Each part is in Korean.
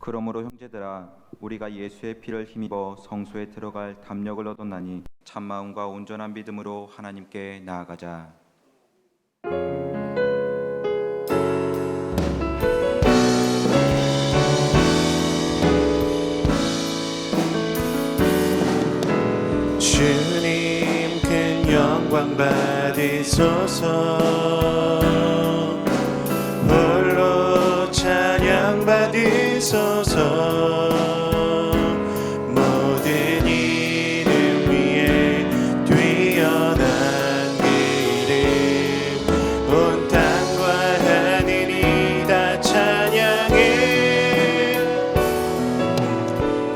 그러므로 형제들아, 우리가 예수의 피를 힘입어 성소에 들어갈 담력을 얻었나니 참마음과 온전한 믿음으로 하나님께 나아가자. 주님 큰 영광 받으소서. 홀로 찬양 받으소서. 모든 이름 위에 뛰어난 그 이름, 온 땅과 하늘이 다 찬양해.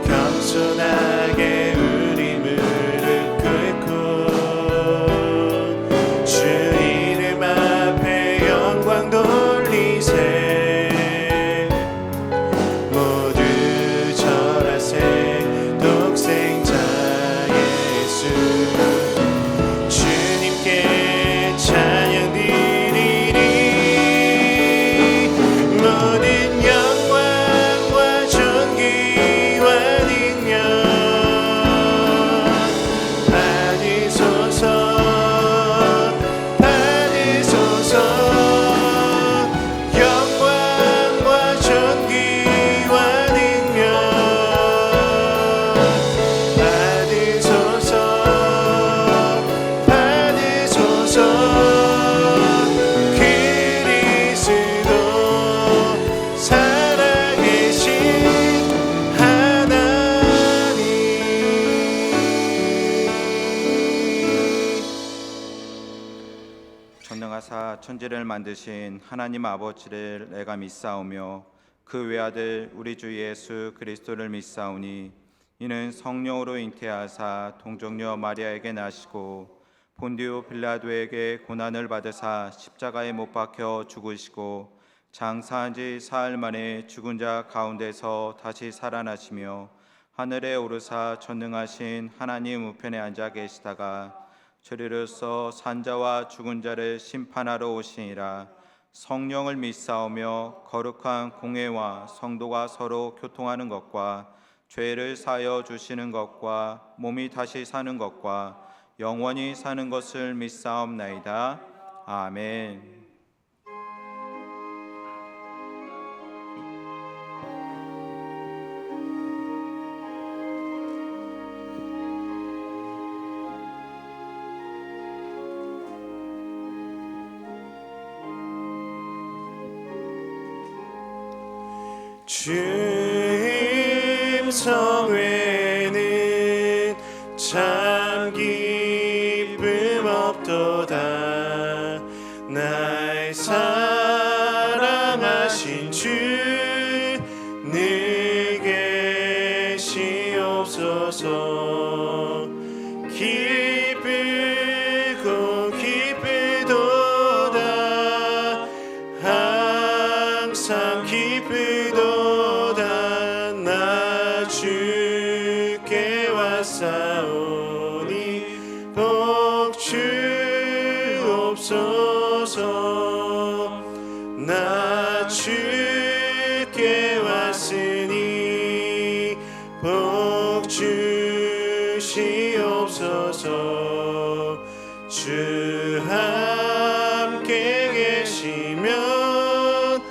겸손하게 우리 무릎 꿇고 주 이름 앞에 영광 돌리세. 모두 절하세. 독생자 예수 주님께 찬양 드리리. 모든 영광과 존귀와 능력 받으소서. 받으소서. 영광과 존귀와 능력 받으소서. 받으소서. 그리스도 살아계신 하나님. 전능하사 천지를 만드신 하나님 아버지를 내가 믿사오며 그 외아들 우리 주 예수 그리스도를 믿사오니 이는 성령으로 잉태하사 동정녀 마리아에게 나시고 본디오 빌라도에게 고난을 받으사 십자가에 못 박혀 죽으시고 장사한 지 사흘 만에 죽은 자 가운데서 다시 살아나시며 하늘에 오르사 전능하신 하나님 우편에 앉아 계시다가 저리로서 산자와 죽은 자를 심판하러 오시니라. 성령을 믿사오며 거룩한 공회와 성도가 서로 교통하는 것과 죄를 사하여 주시는 것과 몸이 다시 사는 것과 영원히 사는 것을 믿사옵나이다. 아멘. 주님 성회는 참 기쁨 없도다. 날 사랑하신 주 늘 계시옵소서. 기쁘고 기쁘도다. 항상 기쁘도다. 나 주께 왔사오니 복 주옵소서. 나 주께 왔으니 복 주시옵소서. 주 함께 계시면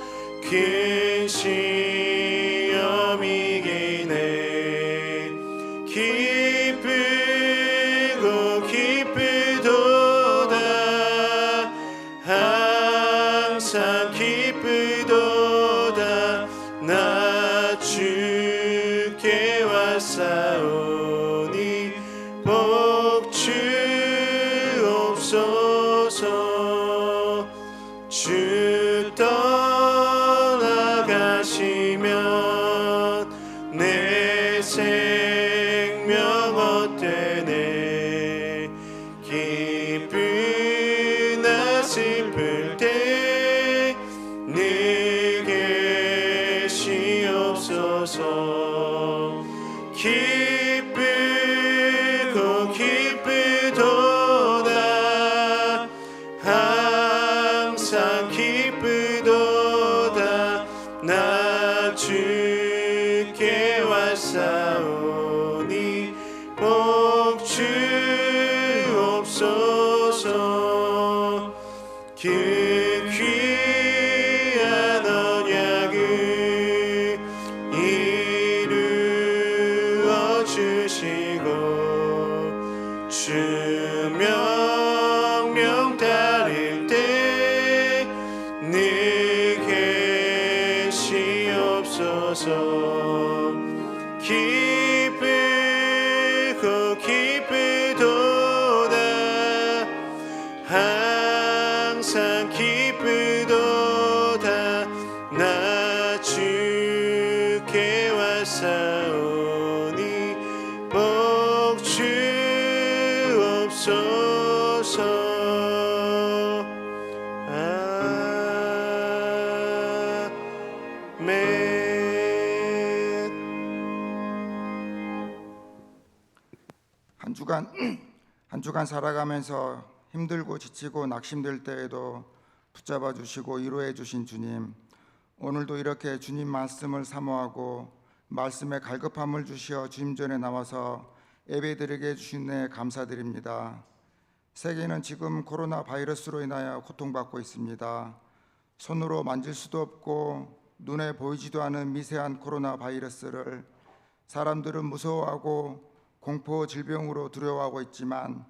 큰 시험이 기네. 기쁘고 기쁘도다. 항상 기쁘도다. 나 주께 왔사오니 복 주옵소서. 주 떠나가시면 내 생명 헛되네. 기쁘나 슬플 때 늘 계시옵소서. 기쁘고 기쁘도다. 항상 기쁘도다. 나 주 내게 왔사오니 복 주옵소서. 그 귀한 언약을 이루어 주시고 주 명령 따를 때 늘 계시옵소서. 기쁘고 기쁘도다 항상 기쁘도다 나 주께 왔사오니 복 주옵소서. 한 주간 살아가면서 힘들고 지치고 낙심될 때에도 붙잡아 주시고 위로해 주신 주님, 오늘도 이렇게 주님 말씀을 사모하고 말씀에 갈급함을 주시어 주님 전에 나와서 예배드리게 해주신 데 감사드립니다. 세계는 지금 코로나 바이러스로 인하여 고통받고 있습니다. 손으로 만질 수도 없고 눈에 보이지도 않은 미세한 코로나 바이러스를 사람들은 무서워하고 공포 질병으로 두려워하고 있지만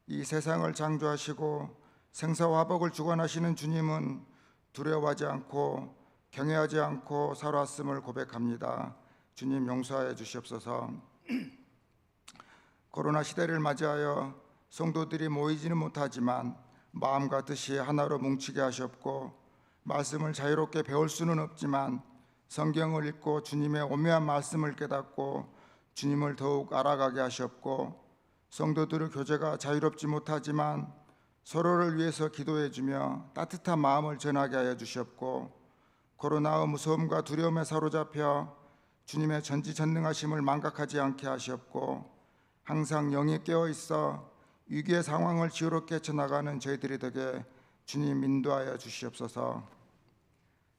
이 세상을 창조하시고 생사화복을 주관하시는 주님은 두려워하지 않고 경외하지 않고 살아왔음을 고백합니다. 주님 용서하여 주시옵소서. 코로나 시대를 맞이하여 성도들이 모이지는 못하지만 마음과 뜻이 하나로 뭉치게 하셨고 말씀을 자유롭게 배울 수는 없지만 성경을 읽고 주님의 오묘한 말씀을 깨닫고 주님을 더욱 알아가게 하셨고 성도들의 교제가 자유롭지 못하지만 서로를 위해서 기도해주며 따뜻한 마음을 전하게 하여 주셨고 코로나의 무서움과 두려움에 사로잡혀 주님의 전지전능하심을 망각하지 않게 하셨고 항상 영이 깨어있어 위기의 상황을 지혜롭게 헤쳐나가는 저희들이 되게 주님 인도하여 주시옵소서.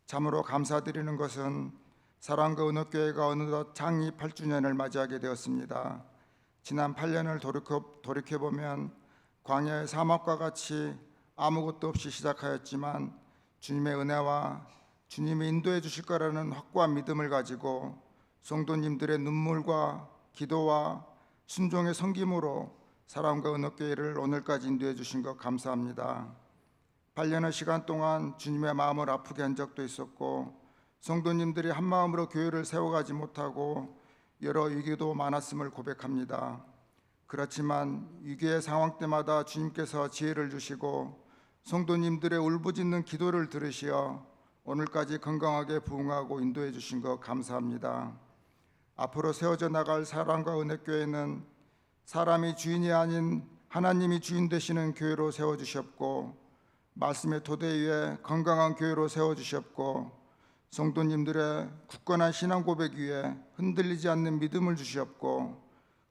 참으로 감사드리는 것은 사랑과 은혜교회가 어느덧 창립 8주년을 맞이하게 되었습니다. 지난 8년을 돌이켜보면 광야의 사막과 같이 아무것도 없이 시작하였지만 주님의 은혜와 주님이 인도해 주실 거라는 확고한 믿음을 가지고 성도님들의 눈물과 기도와 순종의 섬김으로 사랑과 은혜교회를 오늘까지 인도해 주신 것 감사합니다. 8년의 시간 동안 주님의 마음을 아프게 한 적도 있었고 성도님들이 한마음으로 교회를 세워가지 못하고 여러 위기도 많았음을 고백합니다. 그렇지만 위기의 상황 때마다 주님께서 지혜를 주시고 성도님들의 울부짖는 기도를 들으시어 오늘까지 건강하게 부흥하고 인도해 주신 것 감사합니다. 앞으로 세워져 나갈 사랑과 은혜교회는 사람이 주인이 아닌 하나님이 주인 되시는 교회로 세워주셨고 말씀의 토대 위에 건강한 교회로 세워주셨고 성도님들의 굳건한 신앙 고백 위에 흔들리지 않는 믿음을 주셨고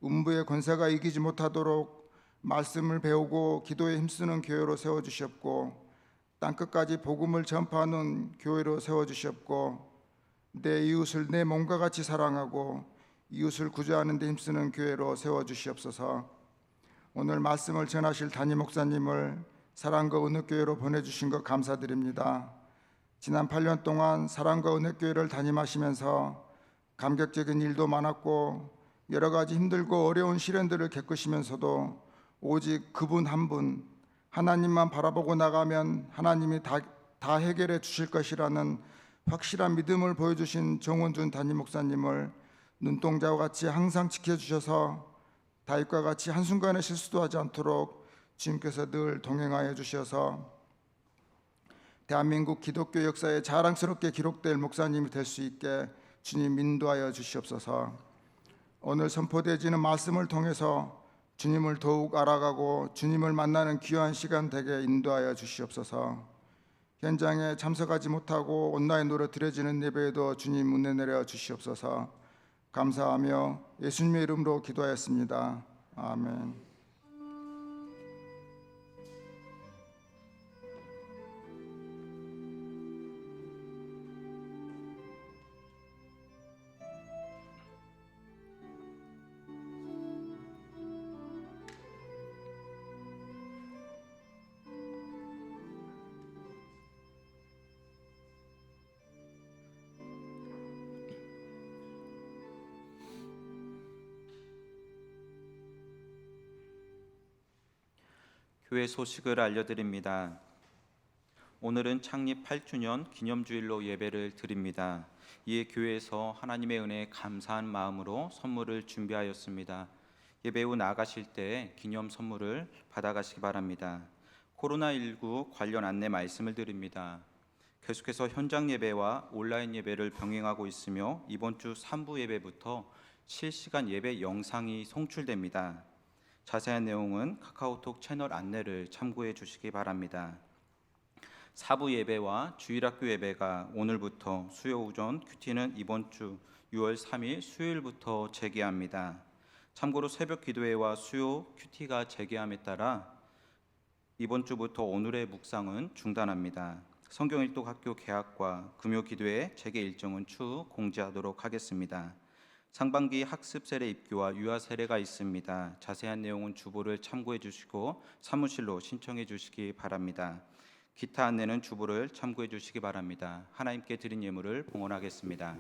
음부의 권세가 이기지 못하도록 말씀을 배우고 기도에 힘쓰는 교회로 세워주셨고 땅끝까지 복음을 전파하는 교회로 세워주셨고 내 이웃을 내 몸과 같이 사랑하고 이웃을 구제하는 데 힘쓰는 교회로 세워주시옵소서. 오늘 말씀을 전하실 담임 목사님을 사랑과 은혜교회로 보내주신 것 감사드립니다. 지난 8년 동안 사랑과 은혜교회를 담임하시면서 감격적인 일도 많았고 여러 가지 힘들고 어려운 시련들을 겪으시면서도 오직 그분 한 분 하나님만 바라보고 나가면 하나님이 다 해결해 주실 것이라는 확실한 믿음을 보여주신 정원준 담임 목사님을 눈동자와 같이 항상 지켜주셔서 다윗과 같이 한순간의 실수도 하지 않도록 주님께서 늘 동행하여 주셔서 대한민국 기독교 역사에 자랑스럽게 기록될 목사님이 될 수 있게 주님 인도하여 주시옵소서. 오늘 선포되어지는 말씀을 통해서 주님을 더욱 알아가고 주님을 만나는 귀한 시간 되게 인도하여 주시옵소서. 현장에 참석하지 못하고 온라인으로 드려지는 예배에도 주님 은혜 내려 주시옵소서. 감사하며 예수님의 이름으로 기도하였습니다. 아멘. 교회 소식을 알려드립니다. 오늘은 창립 8주년 기념주일로 예배를 드립니다. 이에 교회에서 하나님의 은혜에 감사한 마음으로 선물을 준비하였습니다. 예배 후 나가실 때 기념 선물을 받아가시기 바랍니다. 코로나19 관련 안내 말씀을 드립니다. 계속해서 현장 예배와 온라인 예배를 병행하고 있으며 이번 주 3부 예배부터 실시간 예배 영상이 송출됩니다. 자세한 내용은 카카오톡 채널 안내를 참고해 주시기 바랍니다. 4부 예배와 주일학교 예배가 오늘부터, 수요 오전 큐티는 이번 주 6월 3일 수요일부터 재개합니다. 참고로 새벽 기도회와 수요 큐티가 재개함에 따라 이번 주부터 오늘의 묵상은 중단합니다. 성경일독학교 개학과 금요 기도회 재개 일정은 추후 공지하도록 하겠습니다. 상반기 학습 세례 입교와 유아 세례가 있습니다. 자세한 내용은 주보를 참고해 주시고 사무실로 신청해 주시기 바랍니다. 기타 안내는 주보를 참고해 주시기 바랍니다. 하나님께 드린 예물을 봉헌하겠습니다.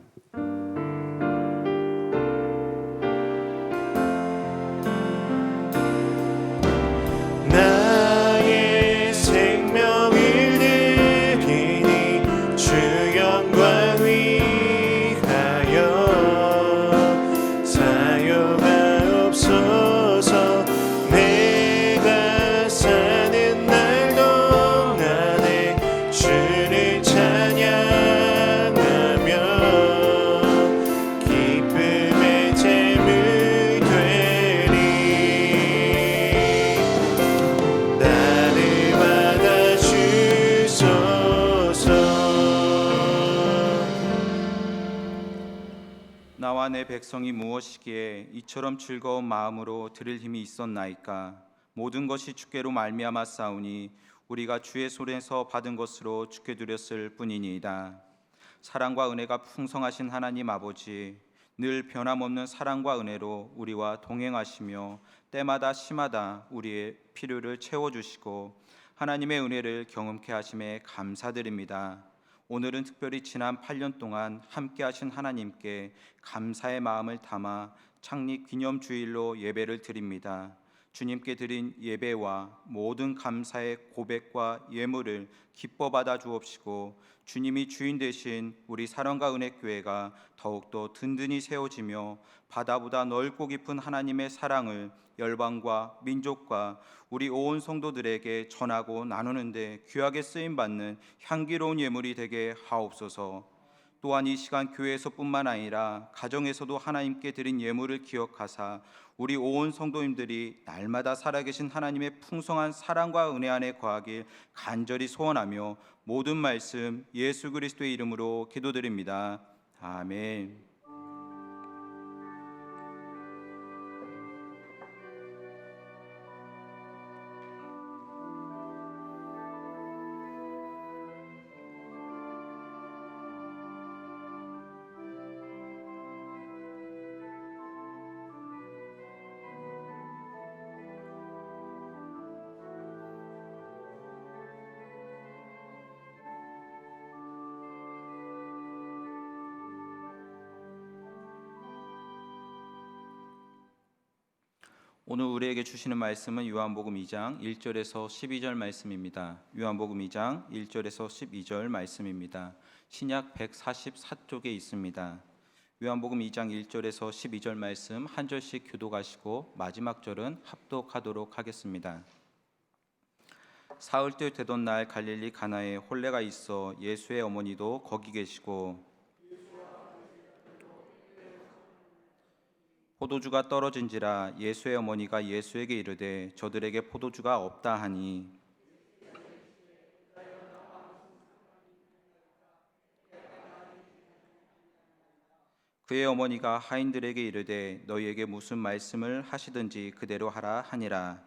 나의 생명을 드리니 주 영광 위하여 사용하옵소서. 내가 사는 날 동안에 주를 찬양하며 기쁨의 재물 되리. 나를 받아주소서. 나와 내 백성이 무엇이기에 이처럼 즐거운 마음으로 드릴 힘이 있었나이까. 모든 것이 주께로 말미암아 싸우니 우리가 주의 손에서 받은 것으로 주께 드렸을 뿐이니이다. 사랑과 은혜가 풍성하신 하나님 아버지, 늘 변함없는 사랑과 은혜로 우리와 동행하시며 때마다 시마다 우리의 필요를 채워주시고 하나님의 은혜를 경험케 하심에 감사드립니다. 오늘은 특별히 지난 8년 동안 함께 하신 하나님께 감사의 마음을 담아 창립 기념주일로 예배를 드립니다. 주님께 드린 예배와 모든 감사의 고백과 예물을 기뻐 받아 주옵시고 주님이 주인 되신 우리 사랑과 은혜교회가 더욱더 든든히 세워지며 바다보다 넓고 깊은 하나님의 사랑을 열방과 민족과 우리 온 성도들에게 전하고 나누는 데 귀하게 쓰임받는 향기로운 예물이 되게 하옵소서. 또한 이 시간 교회에서뿐만 아니라 가정에서도 하나님께 드린 예물을 기억하사 우리 온 성도님들이 날마다 살아계신 하나님의 풍성한 사랑과 은혜 안에 거하길 간절히 소원하며 모든 말씀 예수 그리스도의 이름으로 기도드립니다. 아멘. 오늘 우리에게 주시는 말씀은 요한복음 2장 1절에서 12절 말씀입니다. 요한복음 2장 1절에서 12절 말씀입니다. 신약 144쪽에 있습니다. 요한복음 2장 1절에서 12절 말씀 한 절씩 교독하시고 마지막 절은 합독하도록 하겠습니다. 사흘 때 되던 날 갈릴리 가나에 혼례가 있어 예수의 어머니도 거기 계시고 포도주가 떨어진지라 예수의 어머니가 예수에게 이르되 저들에게 포도주가 없다 하니 그의 어머니가 하인들에게 이르되 너희에게 무슨 말씀을 하시든지 그대로 하라 하니라.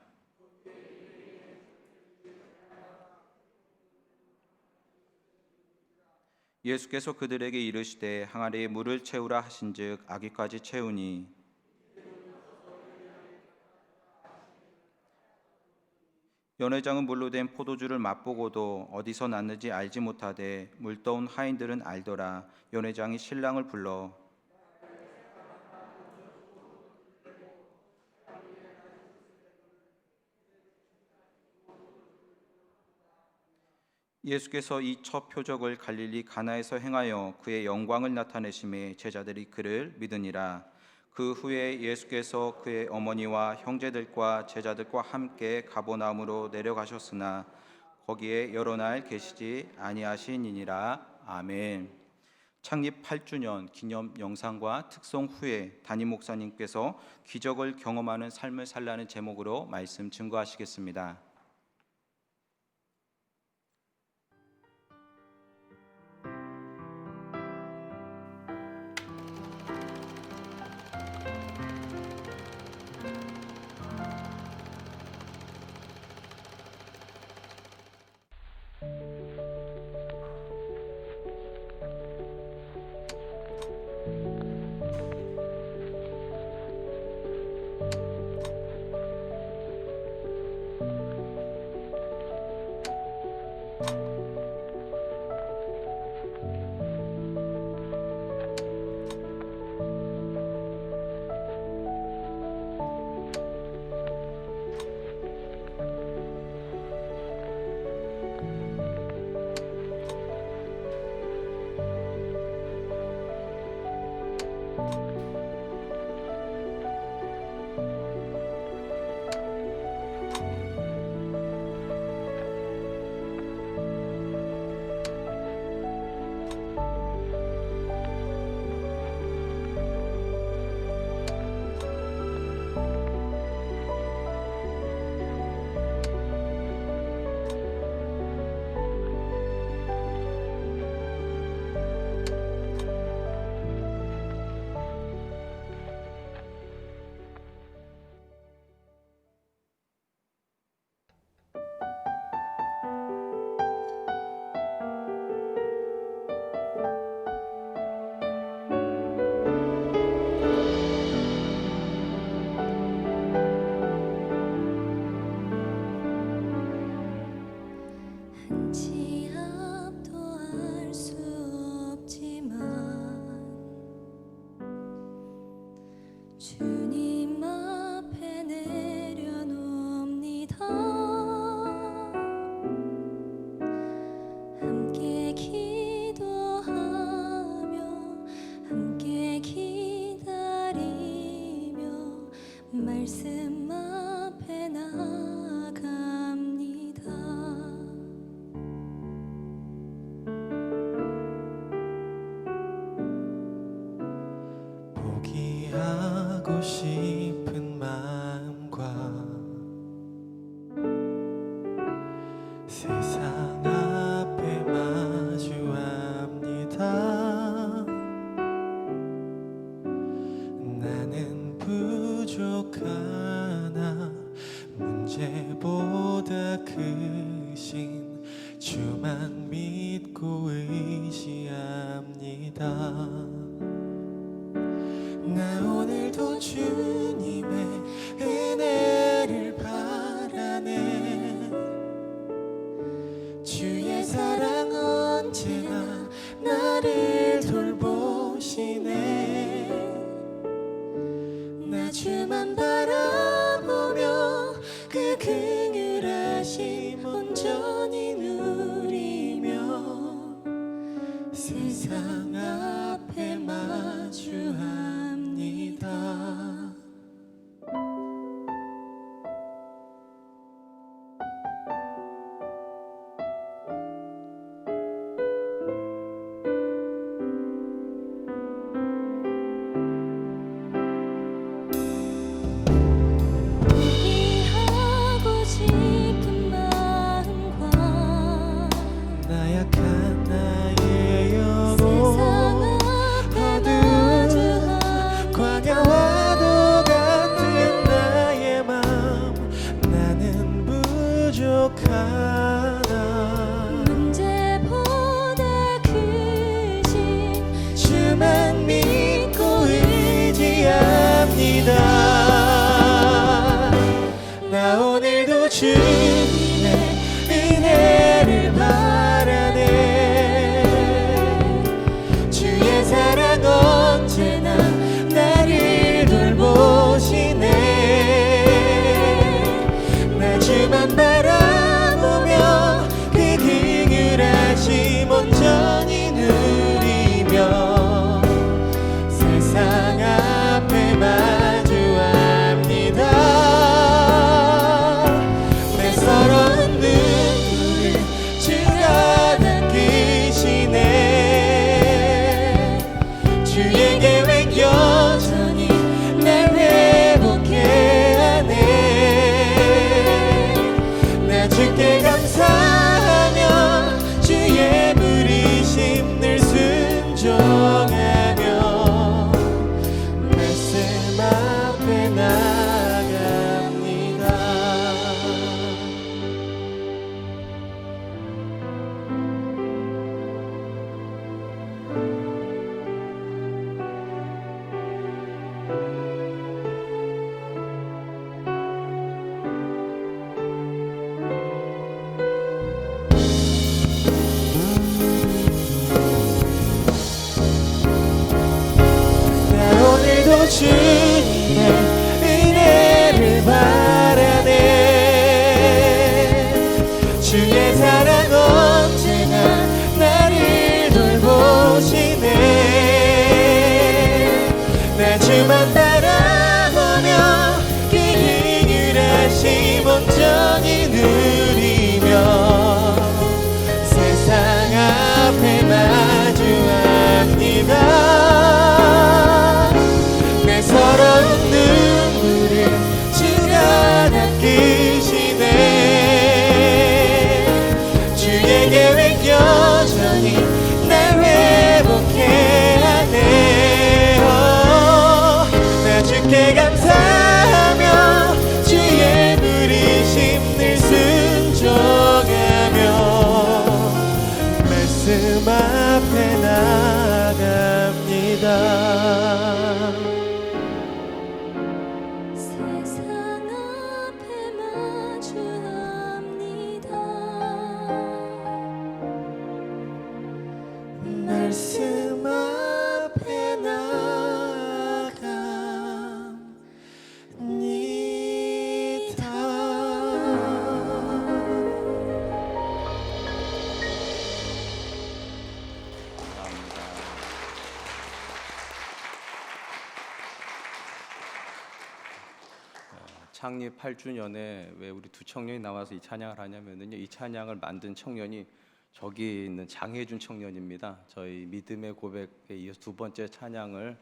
예수께서 그들에게 이르시되 항아리에 물을 채우라 하신즉 아기까지 채우니 연회장은 물로 된 포도주를 맛보고도 어디서 났는지 알지 못하되 물떠온 하인들은 알더라. 연회장이 신랑을 불러 예수께서 이 첫 표적을 갈릴리 가나에서 행하여 그의 영광을 나타내심에 제자들이 그를 믿으니라. 그 후에 예수께서 그의 어머니와 형제들과 제자들과 함께 가버나움으로 내려가셨으나 거기에 여러 날 계시지 아니하시니라. 아멘. 창립 8주년 기념 영상과 특송 후에 담임 목사님께서 기적을 경험하는 삶을 살라는 제목으로 말씀 증거하시겠습니다. 한치 앞도 알 수 없지만 주님 앞에 내려놓습니다. 함께 기도하며 함께 기다리며 말씀 앞에 나아갑니다. 포기하고 싶은 마음과 세상 앞에 마주합니다. 나는 부족하나 문제보다 크신 주만 믿고 의지합니다. 나 오늘도 주님의 은혜를 바라네. 주의 사랑 언제나 나를 돌보시네. 나 주만 바라보며 그 긍휼하심 온전히 누리며 세상 앞에 마주합니다. 포기하고 싶은 마음과 나약한 나의 영혼 세상 앞에 마주한 광야와도 같은 나의 마음 나는 부족하나 문제보다 크신 주만 믿고 의지합니다. 나 오늘도 주님의 은혜를 바라네. 주의 사랑 언제나 나를 돌보시네. 나 주만 바라보며 그 긍휼 나 오늘도 주님의 은혜를 바라네. 주의 사랑 언제나 나를 돌보시네. 나 주만 바라보며 그 긍휼하심 온전히 누리며 세상 앞에 마주합니다. 내 서러운 눈물을 주가 닦으시네. 주의 계획 여전히 날 회복해 하네. 나 주께 감사하며 주의 부르심 늘 순종하며 말씀 앞에 나아갑니다. 세상 앞에 마주합니다. 말씀 앞에 창립 8주년에 왜 우리 두 청년이 나와서 이 찬양을 하냐면요, 이 찬양을 만든 청년이 저기 있는 장혜준 청년입니다. 저희 믿음의 고백에 이어서 두 번째 찬양을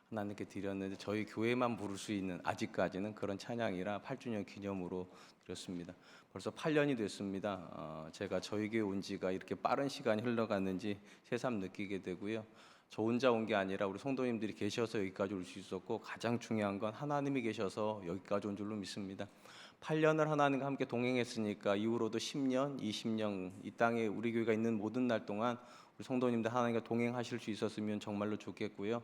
하나님께 드렸는데 저희 교회만 부를 수 있는 아직까지는 그런 찬양이라 8주년 기념으로 드렸습니다. 벌써 8년이 됐습니다. 제가 저희 교회 온 지가 이렇게 빠른 시간이 흘러갔는지 새삼 느끼게 되고요. 저 혼자 온 게 아니라 우리 성도님들이 계셔서 여기까지 올 수 있었고, 가장 중요한 건 하나님이 계셔서 여기까지 온 줄로 믿습니다. 8년을 하나님과 함께 동행했으니까 이후로도 10년, 20년 이 땅에 우리 교회가 있는 모든 날 동안 우리 성도님들 하나님과 동행하실 수 있었으면 정말로 좋겠고요.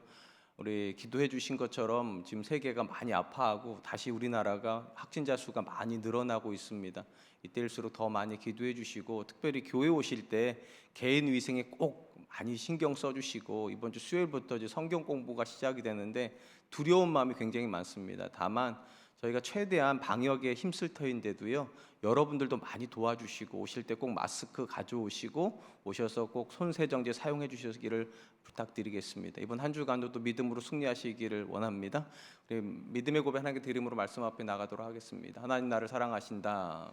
우리 기도해 주신 것처럼 지금 세계가 많이 아파하고 다시 우리나라가 확진자 수가 많이 늘어나고 있습니다. 이때일수록 더 많이 기도해 주시고, 특별히 교회 오실 때 개인 위생에 꼭 많이 신경 써주시고, 이번 주 수요일부터 이제 성경 공부가 시작이 되는데 두려운 마음이 굉장히 많습니다. 다만 저희가 최대한 방역에 힘쓸 터인데도요, 여러분들도 많이 도와주시고, 오실 때 꼭 마스크 가져오시고, 오셔서 꼭 손세정제 사용해 주시기를 부탁드리겠습니다. 이번 한 주간도 또 믿음으로 승리하시기를 원합니다. 우리 믿음의 고백 하나님께 드림으로 말씀 앞에 나가도록 하겠습니다. 하나님, 나를 사랑하신다.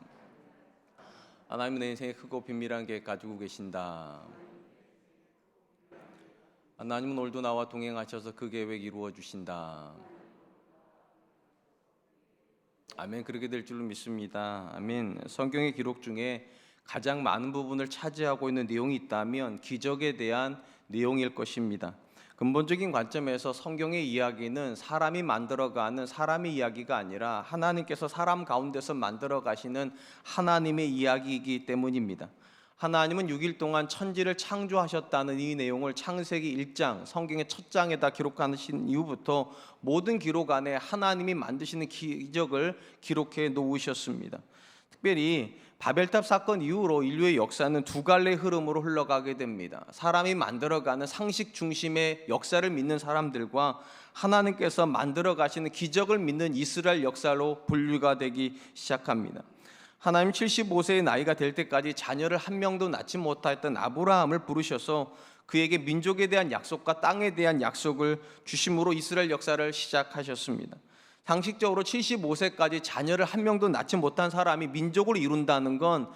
하나님은 내 인생에 크고 비밀한 계획 가지고 계신다. 하나님은 오늘도 나와 동행하셔서 그 계획 이루어 주신다. 아멘. 그렇게 될 줄로 믿습니다. 아멘. 성경의 기록 중에 가장 많은 부분을 차지하고 있는 내용이 있다면 기적에 대한 내용일 것입니다. 근본적인 관점에서 성경의 이야기는 사람이 만들어가는 사람의 이야기가 아니라 하나님께서 사람 가운데서 만들어 가시는 하나님의 이야기이기 때문입니다. 하나님은 6일 동안 천지를 창조하셨다는 이 내용을 창세기 1장 성경의 첫 장에다 기록하신 이후부터 모든 기록 안에 하나님이 만드시는 기적을 기록해 놓으셨습니다. 특별히 바벨탑 사건 이후로 인류의 역사는 두 갈래의 흐름으로 흘러가게 됩니다. 사람이 만들어가는 상식 중심의 역사를 믿는 사람들과 하나님께서 만들어 가시는 기적을 믿는 이스라엘 역사로 분류가 되기 시작합니다. 하나님 75세의 나이가 될 때까지 자녀를 한 명도 낳지 못했던 아브라함을 부르셔서 그에게 민족에 대한 약속과 땅에 대한 약속을 주심으로 이스라엘 역사를 시작하셨습니다. 상식적으로 75세까지 자녀를 한 명도 낳지 못한 사람이 민족을 이룬다는 건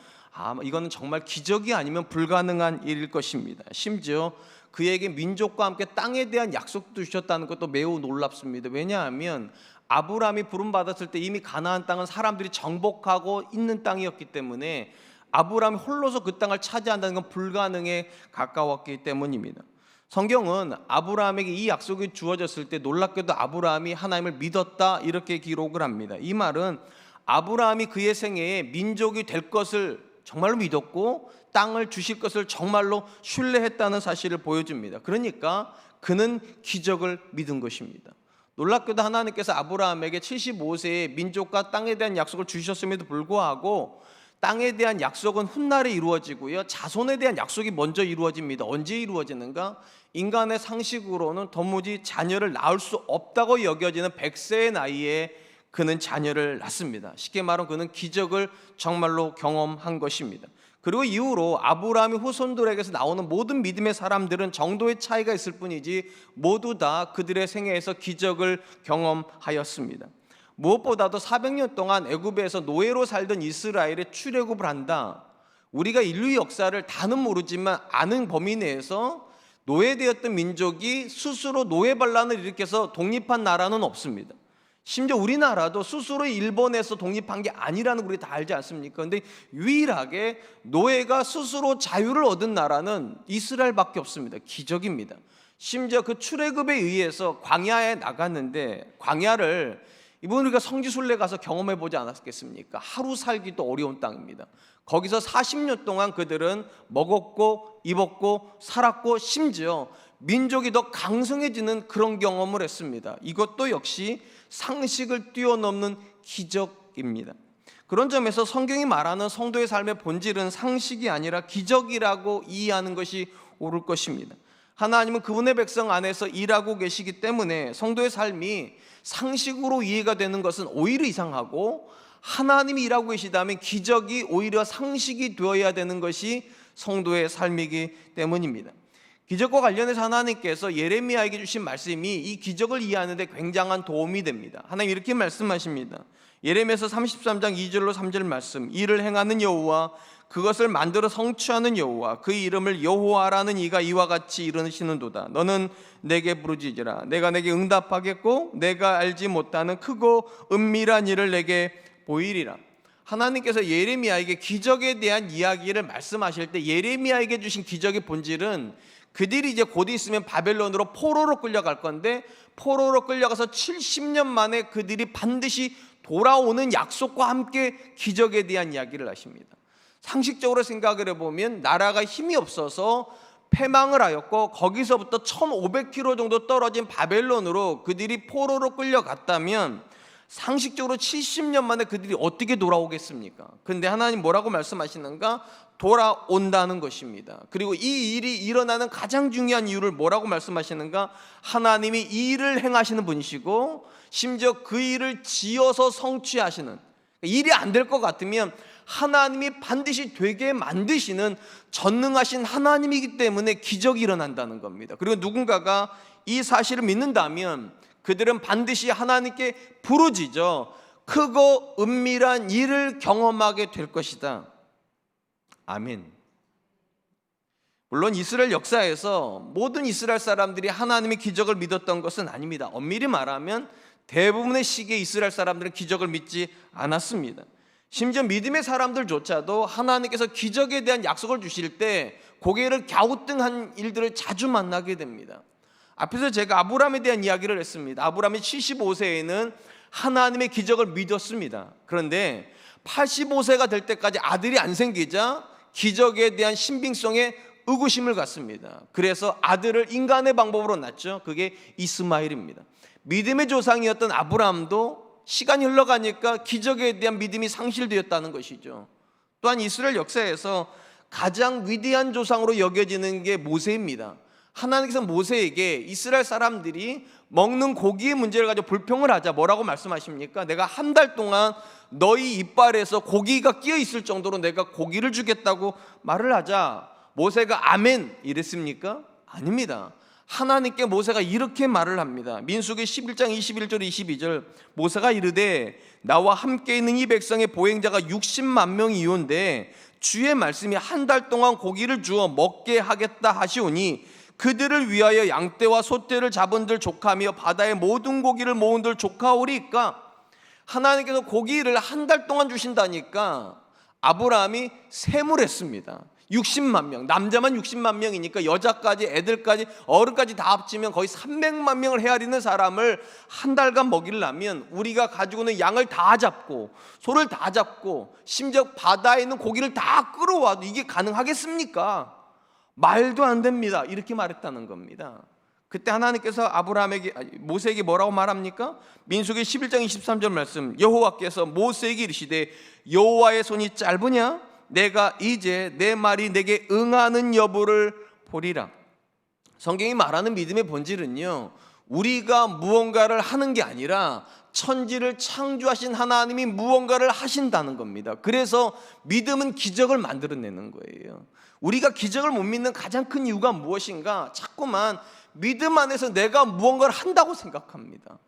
이거는 정말 기적이 아니면 불가능한 일일 것입니다. 심지어 그에게 민족과 함께 땅에 대한 약속도 주셨다는 것도 매우 놀랍습니다. 왜냐하면 아브라함이 부름받았을 때 이미 가나안 땅은 사람들이 정복하고 있는 땅이었기 때문에 아브라함이 홀로서 그 땅을 차지한다는 건 불가능에 가까웠기 때문입니다. 성경은 아브라함에게 이 약속이 주어졌을 때 놀랍게도 아브라함이 하나님을 믿었다 이렇게 기록을 합니다. 이 말은 아브라함이 그의 생애에 민족이 될 것을 정말로 믿었고 땅을 주실 것을 정말로 신뢰했다는 사실을 보여줍니다. 그러니까 그는 기적을 믿은 것입니다. 놀랍게도 하나님께서 아브라함에게 75세에 민족과 땅에 대한 약속을 주셨음에도 불구하고 땅에 대한 약속은 훗날에 이루어지고요, 자손에 대한 약속이 먼저 이루어집니다. 언제 이루어지는가? 인간의 상식으로는 도무지 자녀를 낳을 수 없다고 여겨지는 100세의 나이에 그는 자녀를 낳습니다. 쉽게 말하면 그는 기적을 정말로 경험한 것입니다. 그리고 이후로 아브라함의 후손들에게서 나오는 모든 믿음의 사람들은 정도의 차이가 있을 뿐이지 모두 다 그들의 생애에서 기적을 경험하였습니다. 무엇보다도 400년 동안 애굽에서 노예로 살던 이스라엘의 출애굽을 한다. 우리가 인류 역사를 다는 모르지만 아는 범위 내에서 노예되었던 민족이 스스로 노예 반란을 일으켜서 독립한 나라는 없습니다. 심지어 우리나라도 스스로 일본에서 독립한 게 아니라는 걸 우리 다 알지 않습니까? 그런데 유일하게 노예가 스스로 자유를 얻은 나라는 이스라엘밖에 없습니다. 기적입니다. 심지어 그 출애굽에 의해서 광야에 나갔는데, 광야를 이번 우리가 성지순례 가서 경험해 보지 않았겠습니까? 하루 살기도 어려운 땅입니다. 거기서 40년 동안 그들은 먹었고 입었고 살았고 심지어 민족이 더 강성해지는 그런 경험을 했습니다. 이것도 역시 상식을 뛰어넘는 기적입니다. 그런 점에서 성경이 말하는 성도의 삶의 본질은 상식이 아니라 기적이라고 이해하는 것이 옳을 것입니다. 하나님은 그분의 백성 안에서 일하고 계시기 때문에 성도의 삶이 상식으로 이해가 되는 것은 오히려 이상하고, 하나님이 일하고 계시다면 기적이 오히려 상식이 되어야 되는 것이 성도의 삶이기 때문입니다. 기적과 관련해서 하나님께서 예레미야에게 주신 말씀이 이 기적을 이해하는 데 굉장한 도움이 됩니다. 하나님 이렇게 말씀하십니다. 예레미야서 33장 2절로 3절 말씀. 이를 행하는 여호와, 그것을 만들어 성취하는 여호와, 그 이름을 여호와라는 이가 이와 같이 이르시는도다. 너는 내게 부르짖으라. 내가 내게 응답하겠고 내가 알지 못하는 크고 은밀한 일을 내게 보이리라. 하나님께서 예레미야에게 기적에 대한 이야기를 말씀하실 때 예레미야에게 주신 기적의 본질은 그들이 이제 곧 있으면 바벨론으로 포로로 끌려갈 건데, 포로로 끌려가서 70년 만에 그들이 반드시 돌아오는 약속과 함께 기적에 대한 이야기를 하십니다. 상식적으로 생각을 해보면 나라가 힘이 없어서 패망을 하였고, 거기서부터 1500km 정도 떨어진 바벨론으로 그들이 포로로 끌려갔다면 상식적으로 70년 만에 그들이 어떻게 돌아오겠습니까? 그런데 하나님 뭐라고 말씀하시는가? 돌아온다는 것입니다. 그리고 이 일이 일어나는 가장 중요한 이유를 뭐라고 말씀하시는가? 하나님이 이 일을 행하시는 분이시고 심지어 그 일을 지어서 성취하시는, 일이 안 될 것 같으면 하나님이 반드시 되게 만드시는 전능하신 하나님이기 때문에 기적이 일어난다는 겁니다. 그리고 누군가가 이 사실을 믿는다면 그들은 반드시 하나님께 부르짖어 크고 은밀한 일을 경험하게 될 것이다. 아멘. 물론 이스라엘 역사에서 모든 이스라엘 사람들이 하나님의 기적을 믿었던 것은 아닙니다. 엄밀히 말하면 대부분의 시기에 이스라엘 사람들은 기적을 믿지 않았습니다. 심지어 믿음의 사람들조차도 하나님께서 기적에 대한 약속을 주실 때 고개를 갸우뚱한 일들을 자주 만나게 됩니다. 앞에서 제가 아브라함에 대한 이야기를 했습니다. 아브라함이 75세에는 하나님의 기적을 믿었습니다. 그런데 85세가 될 때까지 아들이 안 생기자 기적에 대한 신빙성에 의구심을 갖습니다. 그래서 아들을 인간의 방법으로 낳죠. 그게 이스마엘입니다. 믿음의 조상이었던 아브라함도 시간이 흘러가니까 기적에 대한 믿음이 상실되었다는 것이죠. 또한 이스라엘 역사에서 가장 위대한 조상으로 여겨지는 게 모세입니다. 하나님께서 모세에게 이스라엘 사람들이 먹는 고기의 문제를 가지고 불평을 하자 뭐라고 말씀하십니까? 내가 한 달 동안 너희 이빨에서 고기가 끼어 있을 정도로 내가 고기를 주겠다고 말을 하자 모세가 아멘 이랬습니까? 아닙니다. 하나님께 모세가 이렇게 말을 합니다. 민수기 11장 21절 22절 모세가 이르되 나와 함께 있는 이 백성의 보행자가 60만 명이온데 주의 말씀이 한 달 동안 고기를 주어 먹게 하겠다 하시오니 그들을 위하여 양떼와 소떼를 잡은들 족하며 바다의 모든 고기를 모은들 족하오리까. 하나님께서 고기를 한 달 동안 주신다니까 아브라함이 세물했습니다. 60만 명, 남자만 60만 명이니까 여자까지 애들까지 어른까지 다 합치면 거의 300만 명을 헤아리는 사람을 한 달간 먹이려면 우리가 가지고 있는 양을 다 잡고 소를 다 잡고 심지어 바다에 있는 고기를 다 끌어와도 이게 가능하겠습니까? 말도 안 됩니다. 이렇게 말했다는 겁니다. 그때 하나님께서 모세에게 뭐라고 말합니까? 민수기 11장 23절 말씀, 여호와께서 모세에게 이르시되 여호와의 손이 짧으냐? 내가 이제 내 말이 내게 응하는 여부를 보리라. 성경이 말하는 믿음의 본질은요, 우리가 무언가를 하는 게 아니라 천지를 창조하신 하나님이 무언가를 하신다는 겁니다. 그래서 믿음은 기적을 만들어내는 거예요. 우리가 기적을 못 믿는 가장 큰 이유가 무엇인가? 자꾸만 믿음 안에서 내가 무언가를 한다고 생각합니다.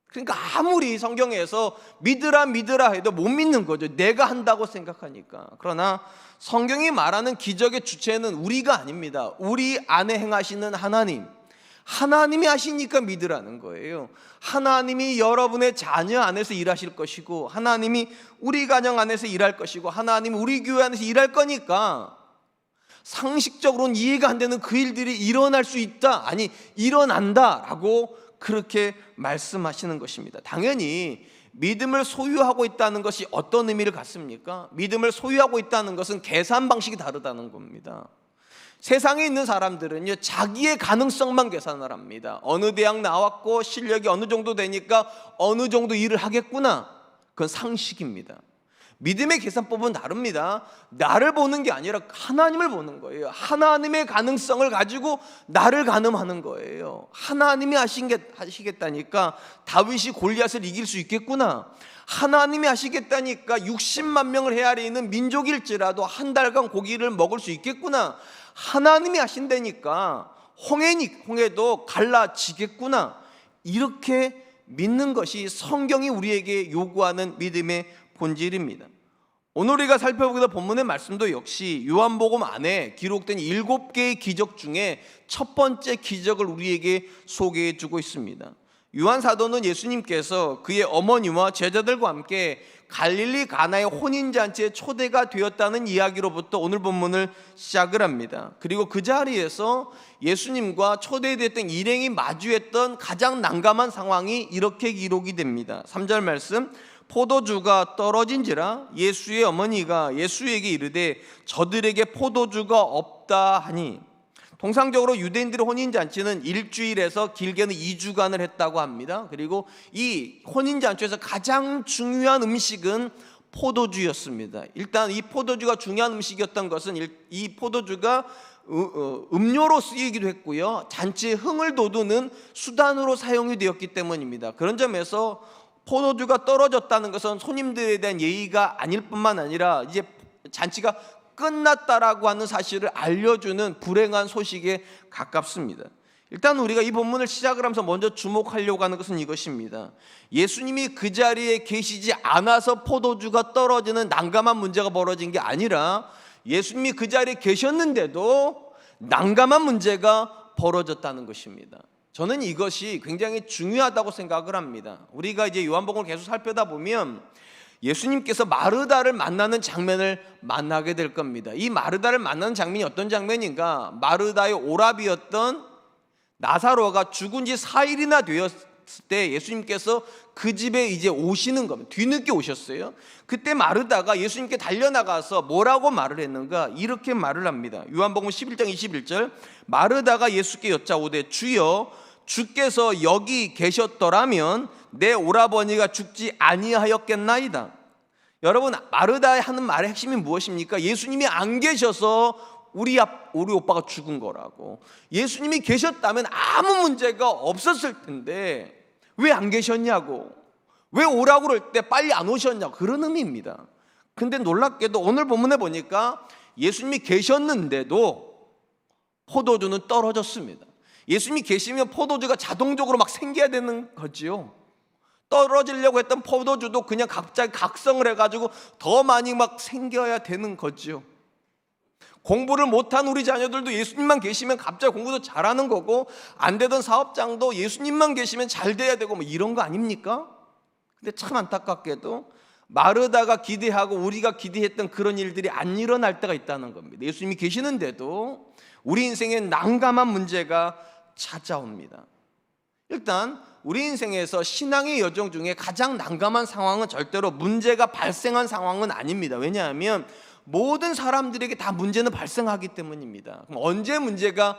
그러니까 아무리 성경에서 믿으라 믿으라 해도 못 믿는 거죠. 내가 한다고 생각하니까. 그러나 성경이 말하는 기적의 주체는 우리가 아닙니다. 우리 안에 행하시는 하나님, 하나님이 하시니까 믿으라는 거예요. 하나님이 여러분의 자녀 안에서 일하실 것이고, 하나님이 우리 가정 안에서 일할 것이고, 하나님이 우리 교회 안에서 일할 거니까 상식적으로는 이해가 안 되는 그 일들이 일어날 수 있다, 아니 일어난다라고 그렇게 말씀하시는 것입니다. 당연히 믿음을 소유하고 있다는 것이 어떤 의미를 갖습니까? 믿음을 소유하고 있다는 것은 계산 방식이 다르다는 겁니다. 세상에 있는 사람들은요, 자기의 가능성만 계산을 합니다. 어느 대학 나왔고 실력이 어느 정도 되니까 어느 정도 일을 하겠구나, 그건 상식입니다. 믿음의 계산법은 다릅니다. 나를 보는 게 아니라 하나님을 보는 거예요. 하나님의 가능성을 가지고 나를 가늠하는 거예요. 하나님이 하시겠다니까 다윗이 골리앗을 이길 수 있겠구나, 하나님이 하시겠다니까 60만 명을 헤아리는 민족일지라도 한 달간 고기를 먹을 수 있겠구나, 하나님이 하신다니까 홍해도 갈라지겠구나, 이렇게 믿는 것이 성경이 우리에게 요구하는 믿음의 본질입니다. 오늘 우리가 살펴보기도 본문의 말씀도 역시 요한복음 안에 기록된 7개의 기적 중에 첫 번째 기적을 우리에게 소개해 주고 있습니다. 요한 사도는 예수님께서 그의 어머니와 제자들과 함께 갈릴리 가나의 혼인잔치에 초대가 되었다는 이야기로부터 오늘 본문을 시작을 합니다. 그리고 그 자리에서 예수님과 초대됐던 일행이 마주했던 가장 난감한 상황이 이렇게 기록이 됩니다. 3절 말씀, 포도주가 떨어진지라 예수의 어머니가 예수에게 이르되 저들에게 포도주가 없다 하니, 통상적으로 유대인들의 혼인잔치는 일주일에서 길게는 2주간을 했다고 합니다. 그리고 이 혼인잔치에서 가장 중요한 음식은 포도주였습니다. 일단 이 포도주가 중요한 음식이었던 것은 이 포도주가 음료로 쓰이기도 했고요, 잔치에 흥을 돋우는 수단으로 사용이 되었기 때문입니다. 그런 점에서 포도주가 떨어졌다는 것은 손님들에 대한 예의가 아닐 뿐만 아니라 이제 잔치가 끝났다라고 하는 사실을 알려주는 불행한 소식에 가깝습니다. 일단 우리가 이 본문을 시작을 하면서 먼저 주목하려고 하는 것은 이것입니다. 예수님이 그 자리에 계시지 않아서 포도주가 떨어지는 난감한 문제가 벌어진 게 아니라 예수님이 그 자리에 계셨는데도 난감한 문제가 벌어졌다는 것입니다. 저는 이것이 굉장히 중요하다고 생각을 합니다. 우리가 이제 요한복음을 계속 살펴다 보면 예수님께서 마르다를 만나는 장면을 만나게 될 겁니다. 이 마르다를 만나는 장면이 어떤 장면인가? 마르다의 오라비였던 나사로가 죽은 지 4일이나 되었을 때 예수님께서 그 집에 이제 오시는 겁니다. 뒤늦게 오셨어요. 그때 마르다가 예수님께 달려나가서 뭐라고 말을 했는가? 이렇게 말을 합니다. 요한복음 11장 21절, 마르다가 예수께 여짜오되 주여 주께서 여기 계셨더라면 내 오라버니가 죽지 아니하였겠나이다. 여러분, 마르다의 하는 말의 핵심이 무엇입니까? 예수님이 안 계셔서 우리 오빠가 죽은 거라고. 예수님이 계셨다면 아무 문제가 없었을 텐데 왜 안 계셨냐고, 왜 오라고 그럴 때 빨리 안 오셨냐고, 그런 의미입니다. 근데 놀랍게도 오늘 본문에 보니까 예수님이 계셨는데도 포도주는 떨어졌습니다. 예수님이 계시면 포도주가 자동적으로 막 생겨야 되는 거지요. 떨어지려고 했던 포도주도 그냥 갑자기 각성을 해가지고 더 많이 막 생겨야 되는 거지요. 공부를 못한 우리 자녀들도 예수님만 계시면 갑자기 공부도 잘하는 거고, 안 되던 사업장도 예수님만 계시면 잘 돼야 되고, 뭐 이런 거 아닙니까? 근데 참 안타깝게도 마르다가 기대하고 우리가 기대했던 그런 일들이 안 일어날 때가 있다는 겁니다. 예수님이 계시는데도 우리 인생에 난감한 문제가 찾아옵니다. 일단 우리 인생에서 신앙의 여정 중에 가장 난감한 상황은 절대로 문제가 발생한 상황은 아닙니다. 왜냐하면 모든 사람들에게 다 문제는 발생하기 때문입니다. 그럼 언제 문제가